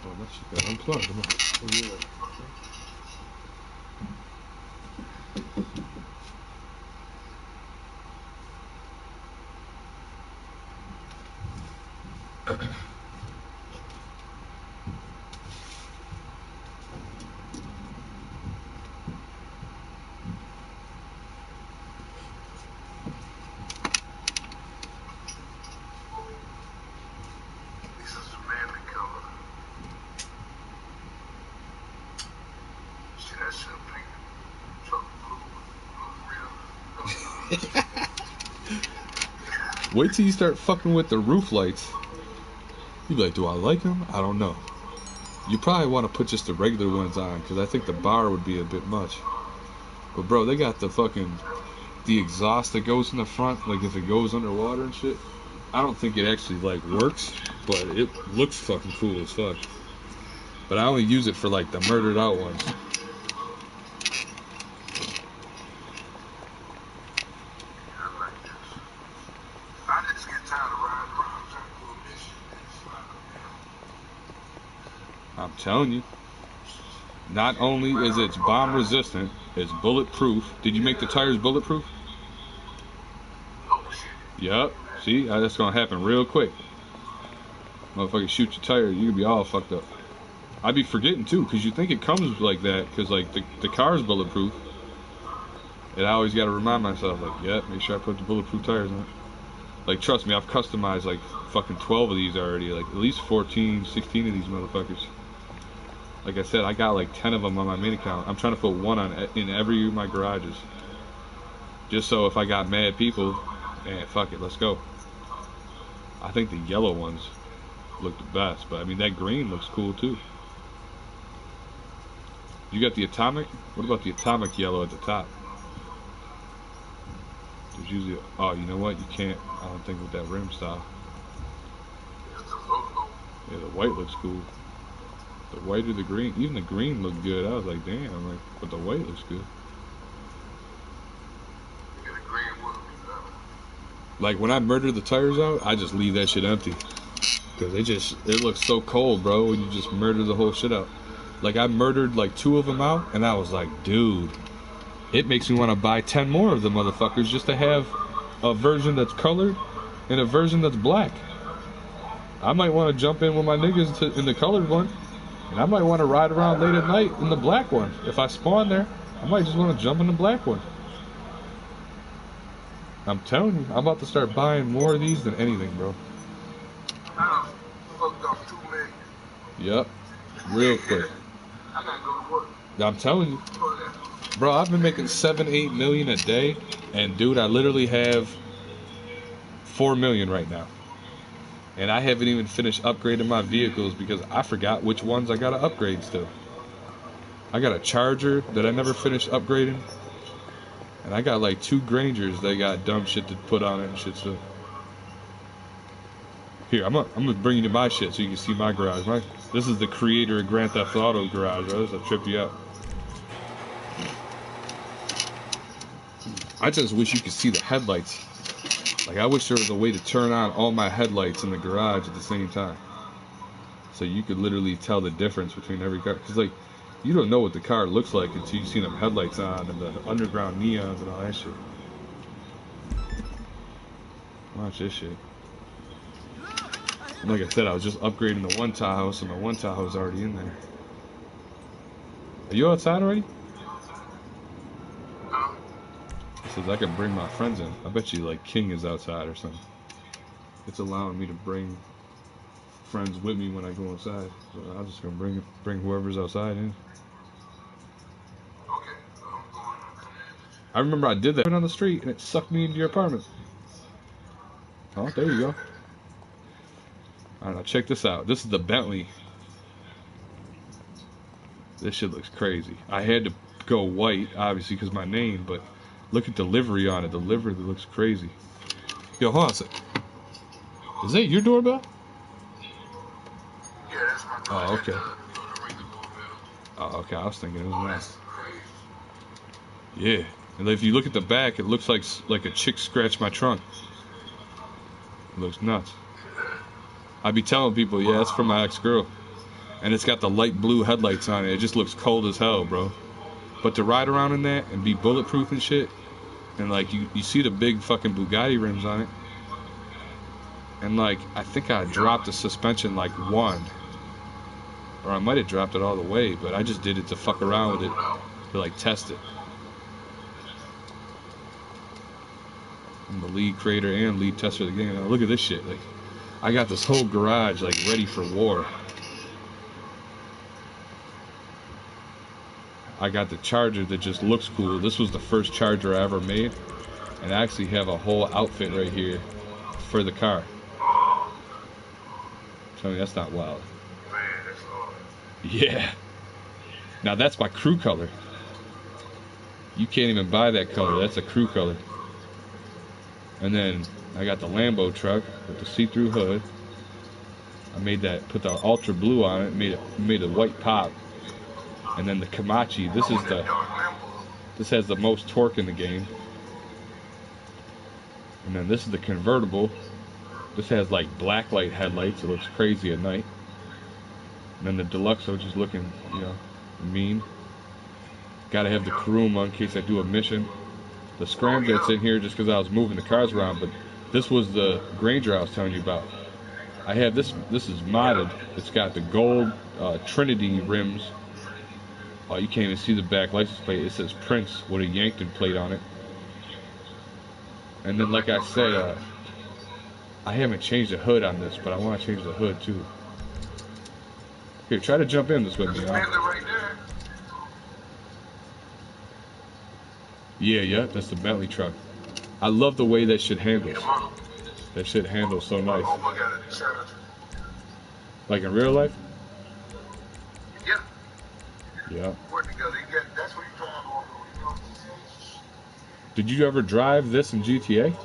Oh, that shit got unplugged. Oh, yeah. Wait till you start fucking with the roof lights. You be like, do I like them? I don't know. You probably want to put just the regular ones on, because I think the bar would be a bit much. But bro, they got the exhaust that goes in the front, like if it goes underwater and shit. I don't think it actually like works, but it looks fucking cool as fuck. But I only use it for like the murdered out ones. I'm telling you. Not only is it bomb resistant, it's bulletproof. Did you make the tires bulletproof? Oh shit. Yep. See, that's gonna happen real quick. Motherfucker, shoot your tire, you could be all fucked up. I'd be forgetting too, cause you think it comes like that, cause like the car's bulletproof. And I always gotta remind myself, like, yeah, make sure I put the bulletproof tires on it. Like, trust me, I've customized like fucking 12 of these already, like at least 14, 16 of these motherfuckers. Like I said, I got like 10 of them on my main account. I'm trying to put one on in every of my garages. Just so if I got mad people, man, fuck it, let's go. I think the yellow ones look the best, but I mean, that green looks cool too. You got the atomic? What about the atomic yellow at the top? There's usually, oh, you know what? You can't, I don't think with that rim style. Yeah, the white looks cool. The white or the green, even the green looked good. I was like, damn, like, but the white looks good. Yeah, the green would be better. Like when I murder the tires out, I just leave that shit empty. Cause it looks so cold, bro, when you just murder the whole shit out. Like I murdered like 2 of them out, and I was like, dude, it makes me want to buy 10 more of the motherfuckers just to have a version that's colored and a version that's black. I might want to jump in with my niggas in the colored one, and I might want to ride around late at night in the black one. If I spawn there, I might just want to jump in the black one. I'm telling you, I'm about to start buying more of these than anything, bro. I done fucked off 2 million. Yep, real quick. I gotta go to work. I'm telling you. For that. Bro, I've been making 7-8 million a day, and dude, I literally have 4 million right now. And I haven't even finished upgrading my vehicles because I forgot which ones I gotta upgrade still. I got a Charger that I never finished upgrading, and I got like 2 Grangers that got dumb shit to put on it and shit still. Here, I'm gonna bring you to my shit so you can see my garage. This is the creator of Grand Theft Auto garage, bro. This will trip you out. I just wish you could see the headlights. Like, I wish there was a way to turn on all my headlights in the garage at the same time. So you could literally tell the difference between every car. Because, like, you don't know what the car looks like until you see them headlights on and the underground neons and all that shit. Watch this shit. Like I said, I was just upgrading the one Tahoe, so my one Tahoe is already in there. Are you outside already? Says I can bring my friends in. I bet you like King is outside or something. It's allowing me to bring friends with me when I go inside. So I'm just gonna bring whoever's outside in. Okay. I remember I did that on the street and it sucked me into your apartment. Oh, there you go. Alright, now check this out. This is the Bentley. This shit looks crazy. I had to go white, obviously, because my name, but look at the livery on it. The livery looks crazy. Yo, hold on a sec. Is that your doorbell? Yeah, that's my doorbell. Oh, okay. Oh, okay. I was thinking it was mine. Yeah. And if you look at the back, it looks like a chick scratched my trunk. It looks nuts. I be telling people, yeah, it's from my ex-girl. And it's got the light blue headlights on it. It just looks cold as hell, bro. But to ride around in that and be bulletproof and shit, and like you see the big fucking Bugatti rims on it, and like I think I dropped the suspension like 1, or I might have dropped it all the way, but I just did it to fuck around with it, to like test it. I'm the lead creator and lead tester of the game. Now look at this shit. Like I got this whole garage like ready for war. I got the Charger that just looks cool. This was the first Charger I ever made. And I actually have a whole outfit right here for the car. Tell me that's not wild. Man, that's hard. Yeah. Now that's my crew color. You can't even buy that color. That's a crew color. And then I got the Lambo Truck with the see-through hood. I made that, put the ultra blue on it, made a white pop. And then the Kamachi, this has the most torque in the game. And then this is the convertible. This has like black light headlights. It looks crazy at night. And then the Deluxe, which is looking, you know, mean. Gotta have the Kuruma in case I do a mission. The Scramjet's in here just because I was moving the cars around, but this was the Granger I was telling you about. I have this is modded. It's got the gold Trinity rims. You can't even see the back license plate. It says Prince with a Yankton plate on it. And then, like I said, I haven't changed the hood on this, but I want to change the hood too. Here, try to jump in this with me, huh? Yeah, that's the Bentley truck. I love the way that shit handles. That shit handles so nice. Like in real life? Yeah. Yeah. That's what you're talking. Did you ever drive this in GTA?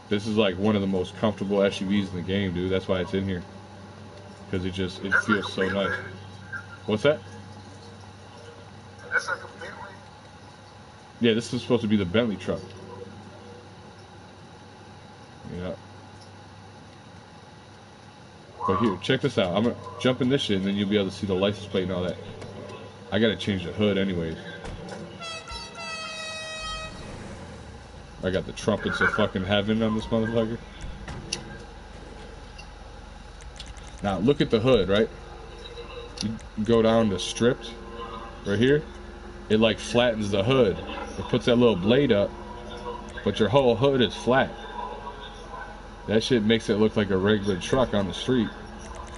This is like one of the most comfortable SUVs in the game, dude. That's why it's in here. Because it feels so nice. What's that? That's like a Bentley. Yeah, this is supposed to be the Bentley truck. Yeah. But here, check this out. I'm gonna jump in this shit and then you'll be able to see the license plate and all that. I gotta change the hood anyways. I got the trumpets of fucking heaven on this motherfucker. Now look at the hood, right? You go down to stripped, right here. It like flattens the hood. It puts that little blade up, but your whole hood is flat. That shit makes it look like a regular truck on the street.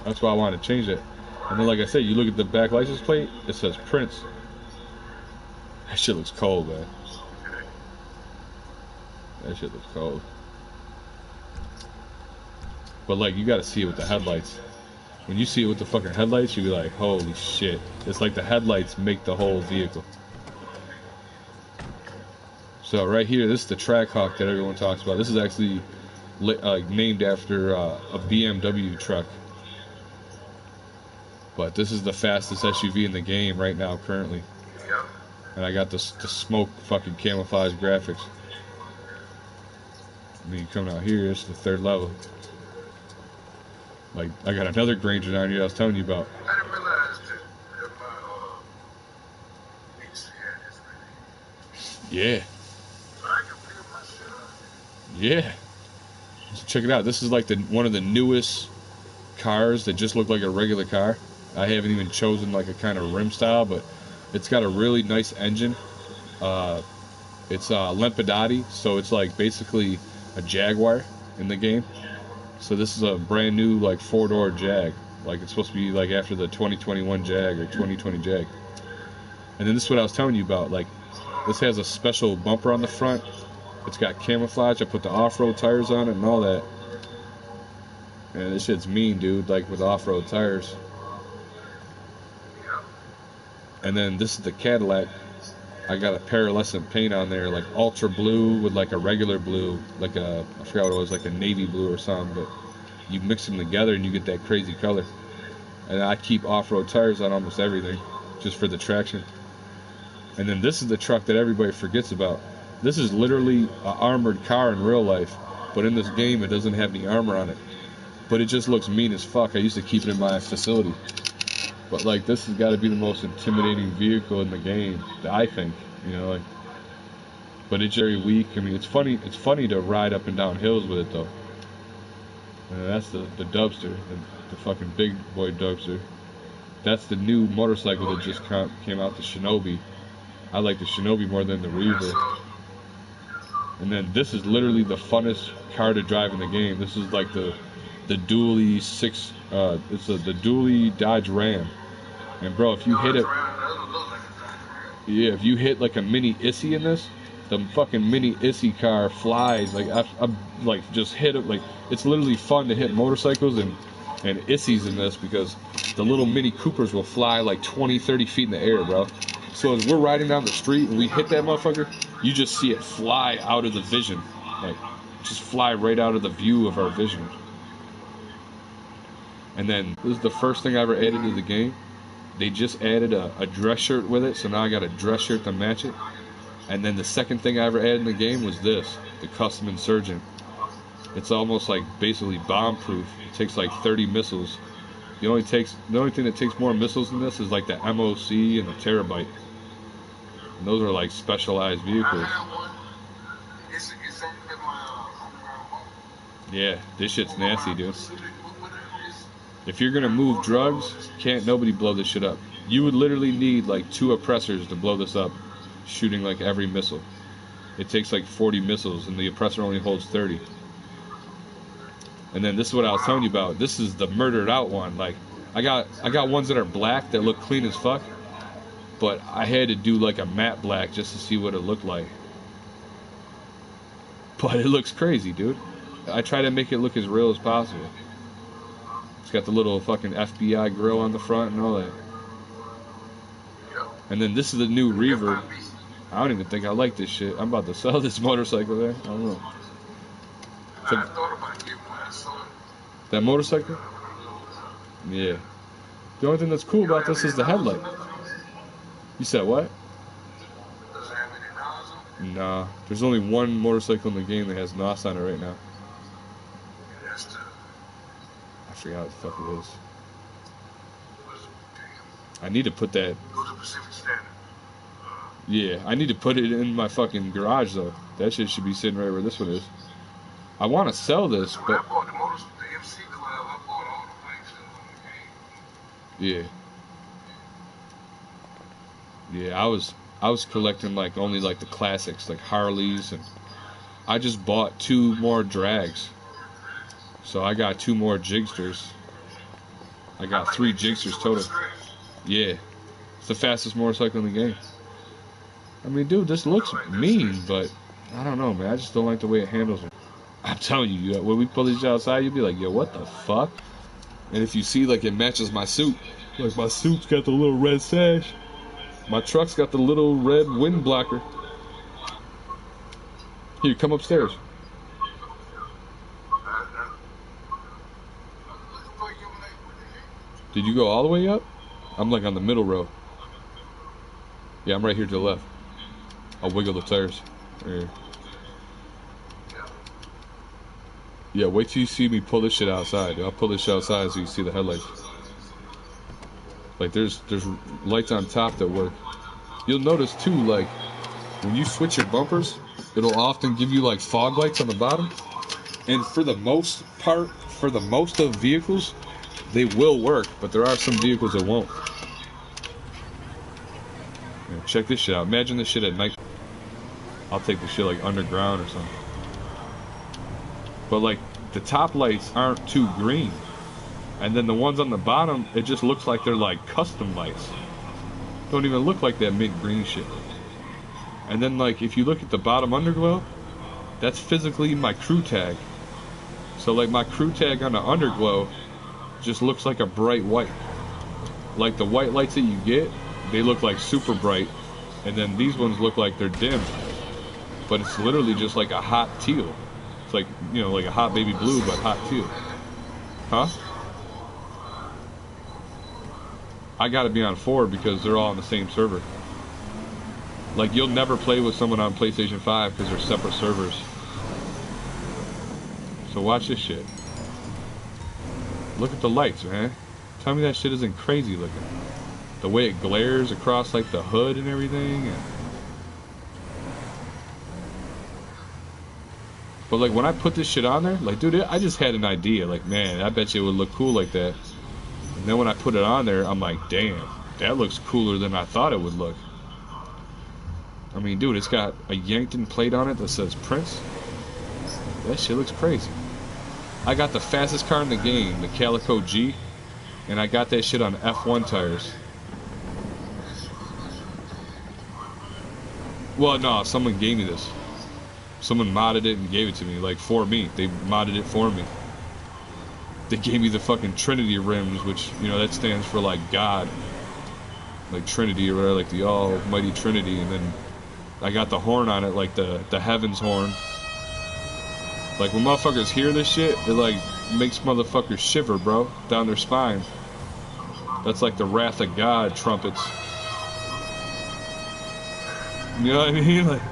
That's why I wanted to change it. And then, like I said, you look at the back license plate, it says Prince. That shit looks cold, man. That shit looks cold. But, like, you gotta see it with the headlights. When you see it with the fucking headlights, you be like, holy shit. It's like the headlights make the whole vehicle. So, right here, this is the Trackhawk that everyone talks about. This is actually named after a BMW truck. But this is the fastest SUV in the game right now, currently. And I got the smoke fucking camouflage graphics. And then you come out here, it's the third level. Like, I got another Granger down here I was telling you about. I didn't realize that Yeah. I can feel my shit up. Yeah. So check it out. This is like one of the newest cars that just look like a regular car. I haven't even chosen like a kind of rim style, but it's got a really nice engine. It's Lambo, so it's like basically a Jaguar in the game. So this is a brand new like 4-door Jag. Like it's supposed to be like after the 2021 Jag or 2020 Jag. And then this is what I was telling you about. Like this has a special bumper on the front. It's got camouflage. I put the off-road tires on it and all that. And this shit's mean, dude. Like with off-road tires. And then this is the Cadillac. I got a pearlescent paint on there, like ultra blue with like a regular blue, like I forgot what it was, like a navy blue or something, but you mix them together and you get that crazy color. And I keep off-road tires on almost everything, just for the traction. And then this is the truck that everybody forgets about. This is literally an armored car in real life, but in this game it doesn't have any armor on it. But it just looks mean as fuck. I used to keep it in my facility. But like this has got to be the most intimidating vehicle in the game, I think. You know, like. But it's very weak. I mean, it's funny. It's funny to ride up and down hills with it though. And that's the Dubster, the fucking big boy Dubster. That's the new motorcycle that just came out, the Shinobi. I like the Shinobi more than the Reaver. And then this is literally the funnest car to drive in the game. This is like the dually the dually Dodge Ram. And bro, if you hit it, yeah, if you hit like a mini Issy in this, the fucking mini Issy car flies. Like I'm like just hit it. Like it's literally fun to hit motorcycles and Issys in this because the little mini Coopers will fly like 20-30 feet in the air, bro. So as we're riding down the street and we hit that motherfucker, you just see it fly out of the vision, like just fly right out of the view of our vision. And then this is the first thing I ever added to the game. They just added a dress shirt with it, so now I got a dress shirt to match it. And then the second thing I ever added in the game was this, the custom Insurgent. It's almost like basically bomb-proof. It takes like 30 missiles The only thing that takes more missiles than this is like the MOC and the Terabyte. And those are like specialized vehicles. I have one. It's in my underground home. Yeah, this shit's nasty, dude. Pacific, whatever it is. If you're gonna move drugs, can't nobody blow this shit up. You would literally need like 2 oppressors to blow this up, shooting like every missile. It takes like 40 missiles, and the oppressor only holds 30. And then this is what I was telling you about. This is the murdered out one. Like, I got ones that are black that look clean as fuck, but I had to do like a matte black just to see what it looked like. But it looks crazy, dude. I try to make it look as real as possible. It's got the little fucking FBI grill on the front and all that. And then this is the new reverb. I don't even think I like this shit. I'm about to sell this motorcycle there. I don't know. I thought about getting one. I saw it. That motorcycle? Yeah. The only thing that's cool about this is the headlight. You said what? Does it have any nozzle? Nah. There's only one motorcycle in the game that has NOS on it right now. That's the. I forgot what the fuck it is. Damn. I need to put that. Go to Pacific Standard. Yeah, I need to put it in my fucking garage though. That shit should be sitting right where this one is. I want to sell this, So but I bought the MC Club. I bought all the bikes in the game. yeah, I was collecting like only like the classics, like Harleys, and I just bought 2 more drags. So I got 2 more jigsters. I got 3 jigsters total. Yeah, it's the fastest motorcycle in the game. I mean, dude, this looks mean, but I don't know, man. I just don't like the way it handles it. I'm telling you, when we pull these outside, you'll be like, yo, what the fuck? And if you see, like, it matches my suit. Like, my suit's got the little red sash. My truck's got the little red wind blocker. Here, come upstairs. Did you go all the way up? I'm, like, on the middle row. Yeah, I'm right here to the left. I'll wiggle the tires. Right here. Yeah, wait till you see me pull this shit outside. I'll pull this shit outside so you see the headlights. Like, there's lights on top that work. You'll notice, too, like, when you switch your bumpers, it'll often give you, like, fog lights on the bottom. And for the most part, for the most of vehicles, they will work, but there are some vehicles that won't. Yeah, check this shit out. Imagine this shit at night. I'll take this shit like underground or something. But like the top lights aren't too green, and then the ones on the bottom, it just looks like they're like custom lights. Don't even look like that mint green shit. And then like if you look at the bottom underglow, that's physically my crew tag. So like my crew tag on the underglow just looks like a bright white. Like the white lights that you get, they look like super bright, and then these ones look like they're dim. But it's literally just like a hot teal. It's like, you know, like a hot baby blue, but hot teal. Huh? I gotta be on 4 because they're all on the same server. Like, you'll never play with someone on PlayStation 5 because they're separate servers. So watch this shit. Look at the lights, man. Tell me that shit isn't crazy looking. The way it glares across like the hood and everything. But like when I put this shit on there, like dude, I just had an idea. Like, man, I bet you it would look cool like that. And then when I put it on there, I'm like, damn, that looks cooler than I thought it would look. I mean, dude, it's got a Yankton plate on it that says Prince. That shit looks crazy. I got the fastest car in the game, the Calico G, and I got that shit on F1 tires. Well, no, someone gave me this. Someone modded it and gave it to me, like, for me. They modded it for me. They gave me the fucking Trinity rims, which, you know, that stands for, like, God. Like, Trinity, or whatever, like the almighty Trinity. And then I got the horn on it, like the heavens horn. Like, when motherfuckers hear this shit, it, like, makes motherfuckers shiver, bro, down their spine. That's like the wrath of God trumpets. You know what I mean? Like,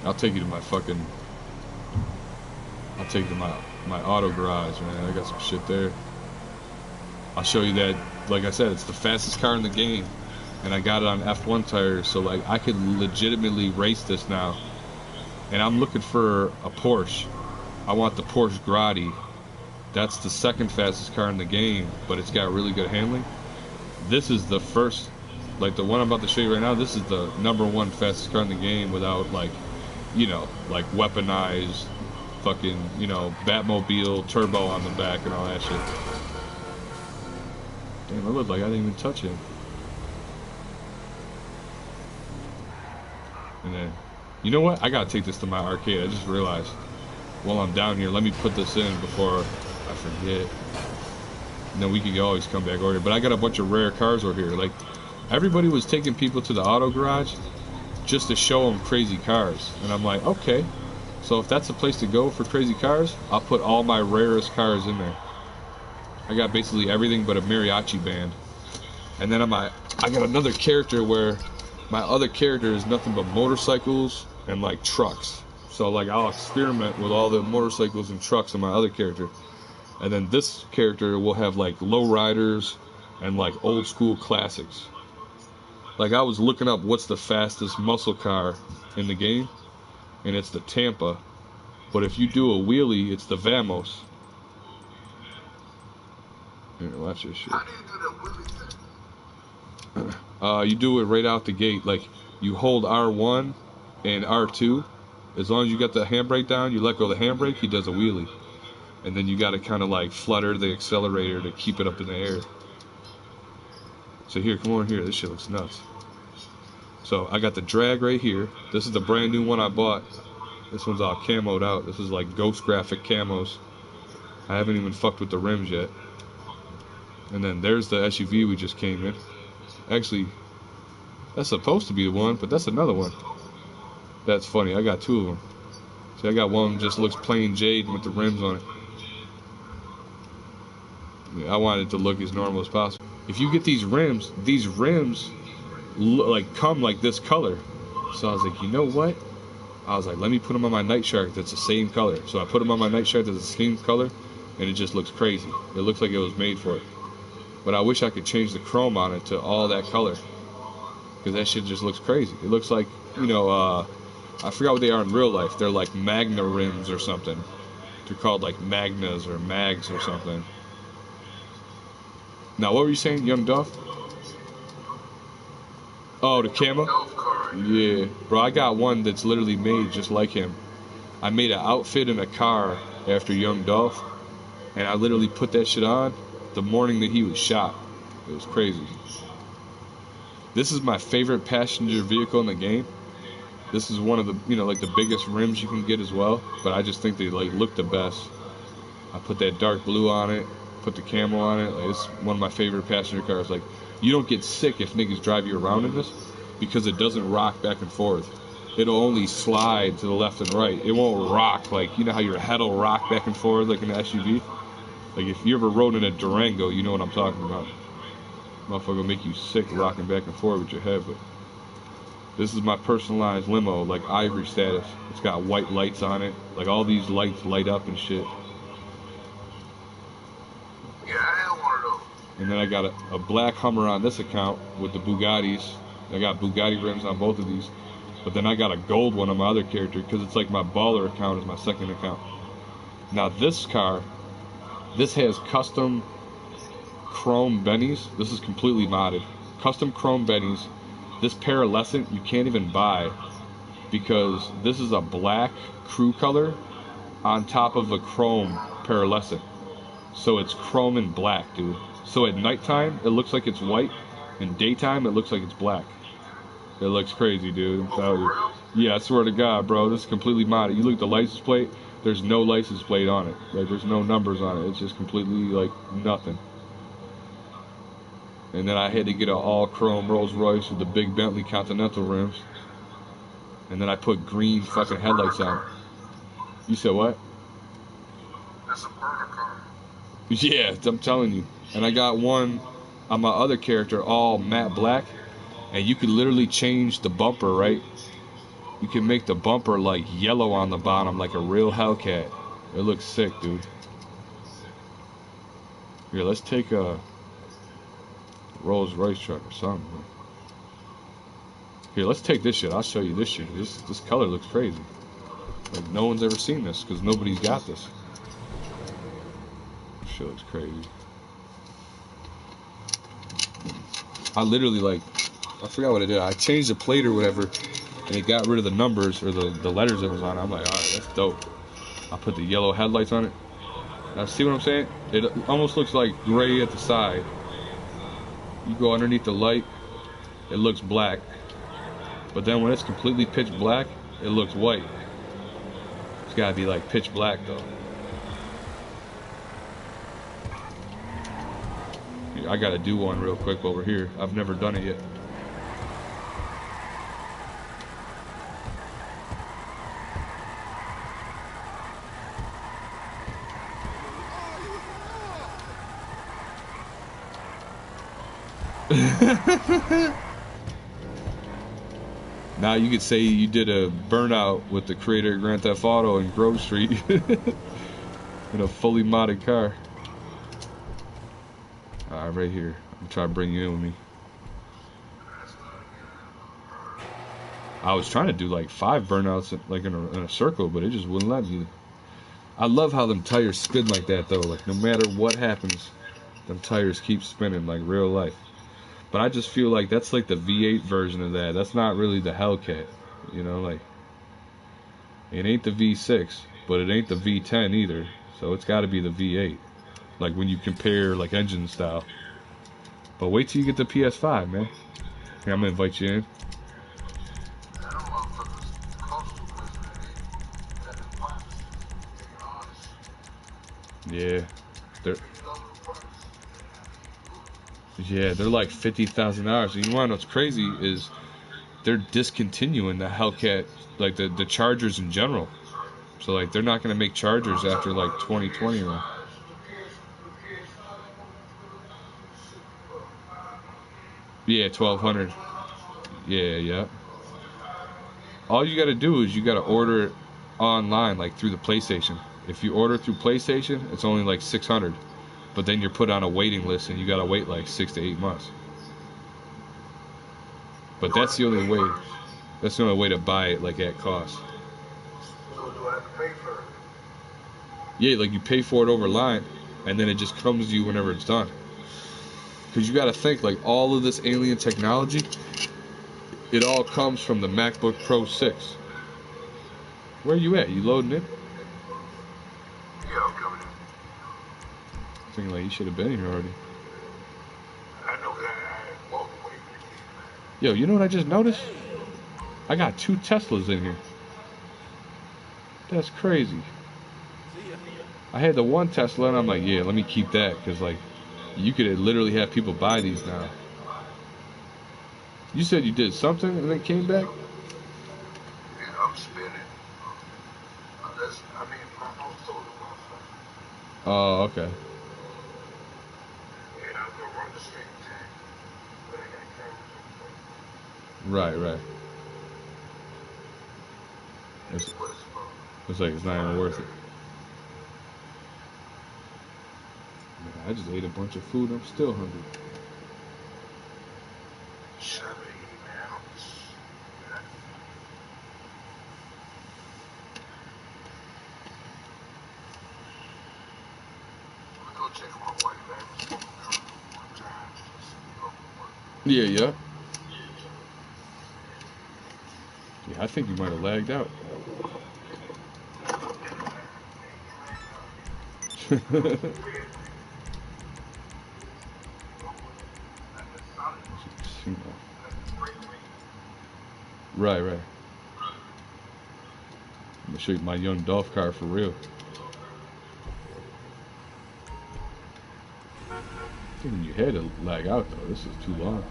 I'll take you to my fucking... I'll take them out. my auto garage, man. I got some shit there. I'll show you that. Like I said, it's the fastest car in the game, and I got it on F1 tires, so like I could legitimately race this now. And I'm looking for a Porsche. I want the Porsche Grotti. That's the second fastest car in the game, but it's got really good handling. This is the first, like the one I'm about to show you right now, this is the #1 fastest car in the game without like, you know, like weaponized fucking, you know, Batmobile turbo on the back and all that shit. Damn, it looked like I didn't even touch him. And then, you know what? I gotta take this to my arcade. I just realized while I'm down here, let me put this in before I forget. And then we can always come back over here. But I got a bunch of rare cars over here. Like, everybody was taking people to the auto garage just to show them crazy cars. And I'm like, okay. So if that's the place to go for crazy cars, I'll put all my rarest cars in there. I got basically everything but a mariachi band. And then I got another character where my other character is nothing but motorcycles and like trucks. So like I'll experiment with all the motorcycles and trucks in my other character. And then this character will have like lowriders and like old school classics. Like I was looking up what's the fastest muscle car in the game, and it's the Tampa. But if you do a wheelie, it's the Vamos. Here, watch this shit. How do you do that wheelie thing? You do it right out the gate. Like you hold R1 and R2. As long as you got the handbrake down, you let go of the handbrake, he does a wheelie. And then you got to kind of like flutter the accelerator to keep it up in the air. So here, come on here. This shit looks nuts. So I got the drag right here. This is the brand new one I bought. This one's all camoed out. This is like ghost graphic camos. I haven't even fucked with the rims yet. And then there's the SUV we just came in. Actually, that's supposed to be the one, but that's another one. That's funny. I got two of them. See, I got one that just looks plain jade with the rims on it. Yeah, I want it to look as normal as possible. If you get these rims like come like this color. So I was like, you know what? I was like, let me put them on my Night Shark that's the same color. So I put them on my Night Shark that's the same color, and it just looks crazy. It looks like it was made for it. But I wish I could change the chrome on it to all that color, because that shit just looks crazy. It looks like, you know, I forgot what they are in real life. They're like Magna rims or something. They're called like Magnas or Mags or something. Now, what were you saying, Young Duff? Oh, the camo? Yeah. Bro, I got one that's literally made just like him. I made an outfit in a car after Young Dolph, and I literally put that shit on the morning that he was shot. It was crazy. This is my favorite passenger vehicle in the game. This is one of the, you know, like the biggest rims you can get as well, but I just think they like look the best. I put that dark blue on it, put the camo on it. Like, it's one of my favorite passenger cars. Like, you don't get sick if niggas drive you around in this, because it doesn't rock back and forth. It'll only slide to the left and right. It won't rock like, you know how your head will rock back and forth like an SUV? Like if you ever rode in a Durango, you know what I'm talking about. Motherfucker will make you sick rocking back and forth with your head. But this is my personalized limo, like ivory status. It's got white lights on it. Like all these lights light up and shit. Yeah, I had one of those. And then I got a black Hummer on this account with the Bugattis. I got Bugatti Rims on both of these. But then I got a gold one on my other character, because it's like my baller account is my second account. Now this car, this has custom chrome bennies. This is completely modded. Custom chrome bennies. This pearlescent you can't even buy, because this is a black crew color on top of a chrome pearlescent. So it's chrome and black, dude. So at nighttime it looks like it's white, and daytime it looks like it's black. It looks crazy, dude. I'm telling you. Yeah, I swear to God, bro. This is completely modded. You look at the license plate, there's no license plate on it. Like, there's no numbers on it. It's just completely, like, nothing. And then I had to get an all-chrome Rolls Royce with the big Bentley Continental rims. And then I put green fucking headlights on it. You said what? That's a burner car. Yeah, I'm telling you. And I got one on my other character, all matte black. And you could literally change the bumper, right? You can make the bumper like yellow on the bottom, like a real Hellcat. It looks sick, dude. Here, let's take a Rolls Royce truck or something. Here, let's take this shit. I'll show you this shit. This color looks crazy. Like no one's ever seen this because nobody's got this. This shit looks crazy. I literally like, I forgot what I did. I changed the plate or whatever, and it got rid of the numbers or the letters that was on it. I'm like, all right, that's dope. I put the yellow headlights on it. Now, see what I'm saying? It almost looks like gray at the side. You go underneath the light, it looks black. But then when it's completely pitch black, it looks white. It's gotta be like pitch black though. I gotta do one real quick over here. I've never done it yet. Now you could say you did a burnout with the creator of Grand Theft Auto in Grove Street in a fully modded car. Alright, right here. I'm trying to bring you in with me. I was trying to do like 5 burnouts like in a circle, but it just wouldn't let me. I love how them tires spin like that though. Like no matter what happens, them tires keep spinning like real life. But I just feel like that's like the V8 version of that. That's not really the Hellcat, you know, like it ain't the V6, but it ain't the V10 either. So it's got to be the V8. Like when you compare like engine style. But wait till you get the PS5, man. Here, I'm gonna invite you in. Yeah, they're like $50,000. You know what's crazy is they're discontinuing the Hellcat, like the Chargers in general. So like they're not gonna make Chargers after like 2020 or. Yeah, 1200. Yeah. All you gotta do is you gotta order it online, like through the PlayStation. If you order through PlayStation, it's only like 600. But then you're put on a waiting list and you gotta wait like 6 to 8 months. But that's the only way. That's the only way to buy it like at cost. So do I have to pay for it? Yeah, like you pay for it over line, and then it just comes to you whenever it's done. Because you gotta think, like all of this alien technology, it all comes from the MacBook Pro 6. Where you at? You loading in? Yeah, I'm coming in. Thinking like you should have been here already. I know that I had walked away from Yo, you know what I just noticed? I got 2 Teslas in here. That's crazy. I had the 1 Tesla and I'm like, yeah, let me keep that because like you could literally have people buy these now. You said you did something and then came back? Yeah, I'm spinning. Unless, I mean, my house told the Wi-Fi. Oh, okay. And I'll go run the street tag. But I got cameras in Right. place. What it's for. It's like it's not even worth it. I just ate a bunch of food. I'm still hungry. Shut up, man. I'm gonna go check on my wife back. Yeah. Yeah, I think you might have lagged out. Right. I'm gonna show you my young Dolph car for real. I think you had to lag out though. This is too long.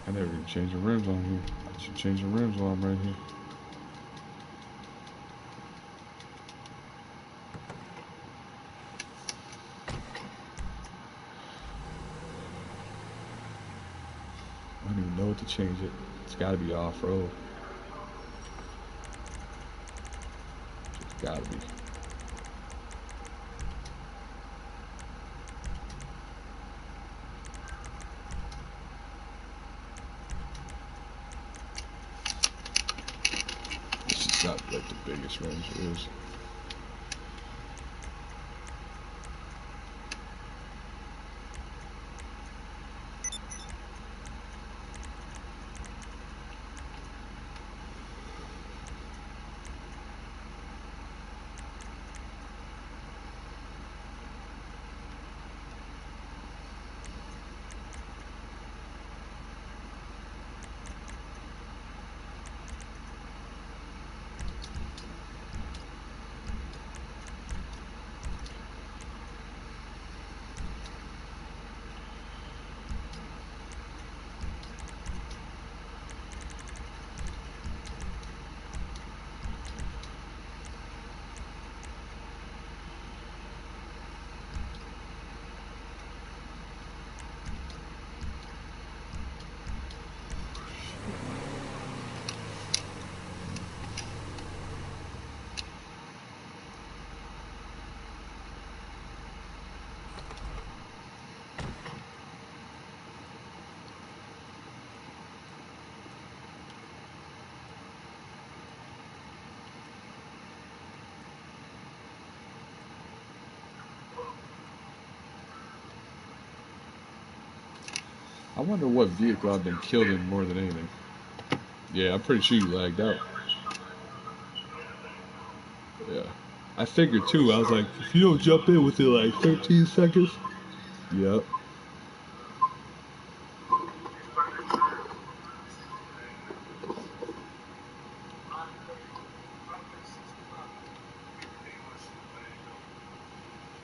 I never even changed the rims on here. I should change the rims while I'm right here. I don't even know what to change it. It's gotta be off-road. Gotta be. This is not like the biggest range there is. I wonder what vehicle I've been killed in more than anything. Yeah, I'm pretty sure you lagged out. Yeah. I figured too, I was like, if you don't jump in within like 13 seconds. Yep.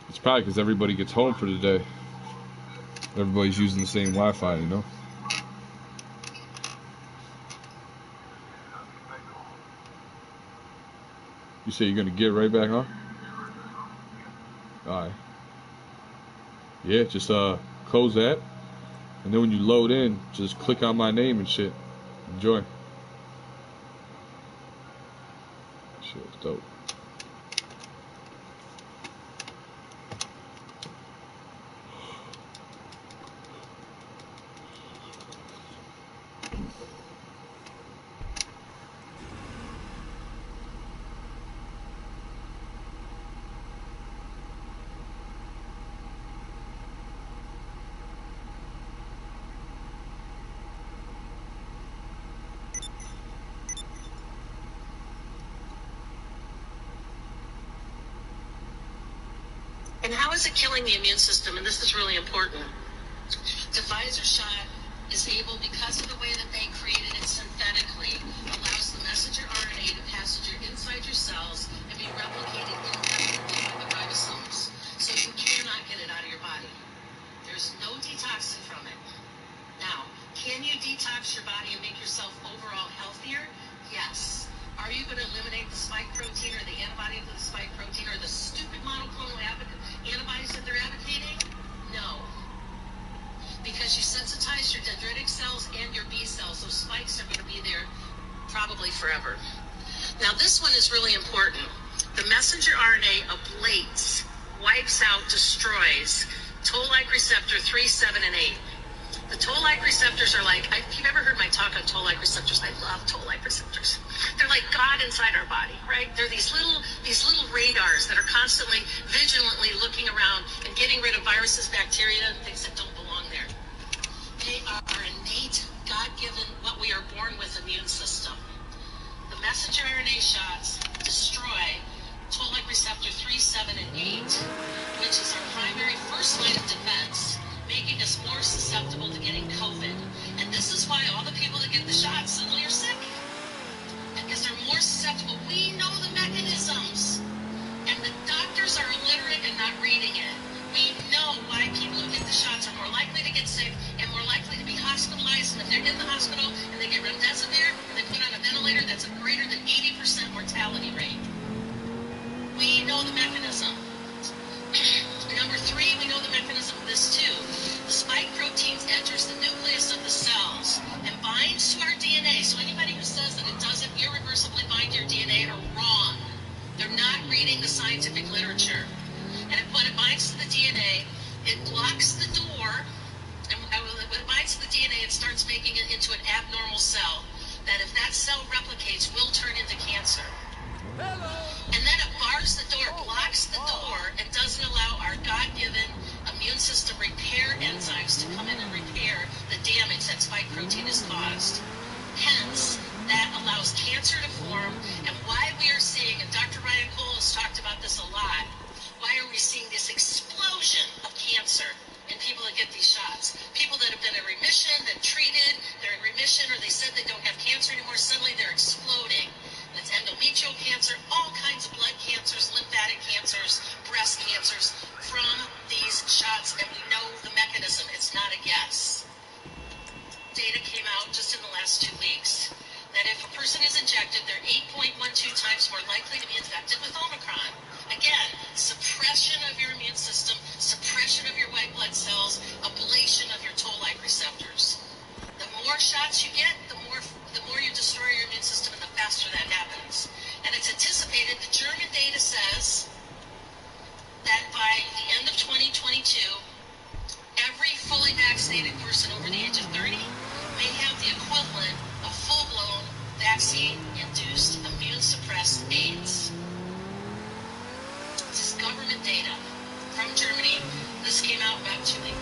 It's probably because everybody gets home for the day. Everybody's using the same Wi-Fi, you know? You say you're gonna get right back on? Alright. Yeah, just close that. And then when you load in, just click on my name and shit. Enjoy. Shit was dope. And how is it killing the immune system? And this is really important. The Pfizer shot is able, because of the way that they created it synthetically, allows the messenger RNA to passage inside your cells and be replicated independently by the ribosomes. So you cannot get it out of your body. There's no detoxing from it. Now, can you detox your body and make yourself overall healthier? Yes. Are you going to eliminate the spike protein or the antibody to the spike protein or the stupid monoclonal antibodies that they're advocating? No. Because you sensitize your dendritic cells and your B cells. Those spikes are going to be there probably forever. Now, this one is really important. The messenger RNA ablates, wipes out, destroys toll-like receptor 3, 7, and 8. The toll-like receptors are like, if you've ever heard my talk on toll-like receptors, I love toll-like receptors. They're like God inside our body, right? They're these little radars that are constantly, vigilantly looking around and getting rid of viruses, bacteria, and things that don't belong there. They are our innate, God-given, what we are born with immune system. The messenger RNA shots destroy toll-like receptor 3, 7, and 8, which is our primary first line of defense, making us more susceptible to getting COVID. And this is why all the people that get the shots suddenly are sick. Because they're more susceptible. We know the mechanisms. And the doctors are illiterate and not reading it. We know why people who get the shots are more likely to get sick and more likely to be hospitalized. And if they're in the hospital and they get remdesivir and they put on a ventilator, that's a greater than 80% mortality rate. We know the mechanism. Number 3, we know the mechanism of this too. The spike proteins enters the nucleus of the cells and binds to our DNA. So anybody who says that it doesn't irreversibly bind to your DNA are wrong. They're not reading reading the scientific literature. And when it binds to the DNA, it blocks the door. And when it binds to the DNA, it starts making it into an abnormal cell. That if that cell replicates, will turn into cancer. And then it bars the door, blocks the door, and doesn't allow our God-given immune system repair enzymes to come in and repair the damage that spike protein has caused. Hence, that allows cancer to form, and why we are seeing, and Dr. Ryan Cole has talked about this a lot, why are we seeing this explosion of cancer in people that get these shots? People that have been in remission, that treated, they're in remission, or they said they don't have cancer anymore, suddenly they're exploding. It's endometrial cancer, all kinds of blood cancers, lymphatic cancers, breast cancers from these shots, and we know the mechanism. It's not a guess. Data came out just in the last 2 weeks that if a person is injected, they're 8.12 times more likely to be infected with Omicron. Again, suppression of your immune system, suppression of your white blood cells, ablation of your toll-like receptors. The more shots you get, the more you destroy your immune system, and the faster that happens. And it's anticipated, the German data says that by the end of 2022, every fully vaccinated person over the age of 30 may have the equivalent of full-blown vaccine-induced immune-suppressed AIDS. This is government data from Germany. This came out about 2 weeks.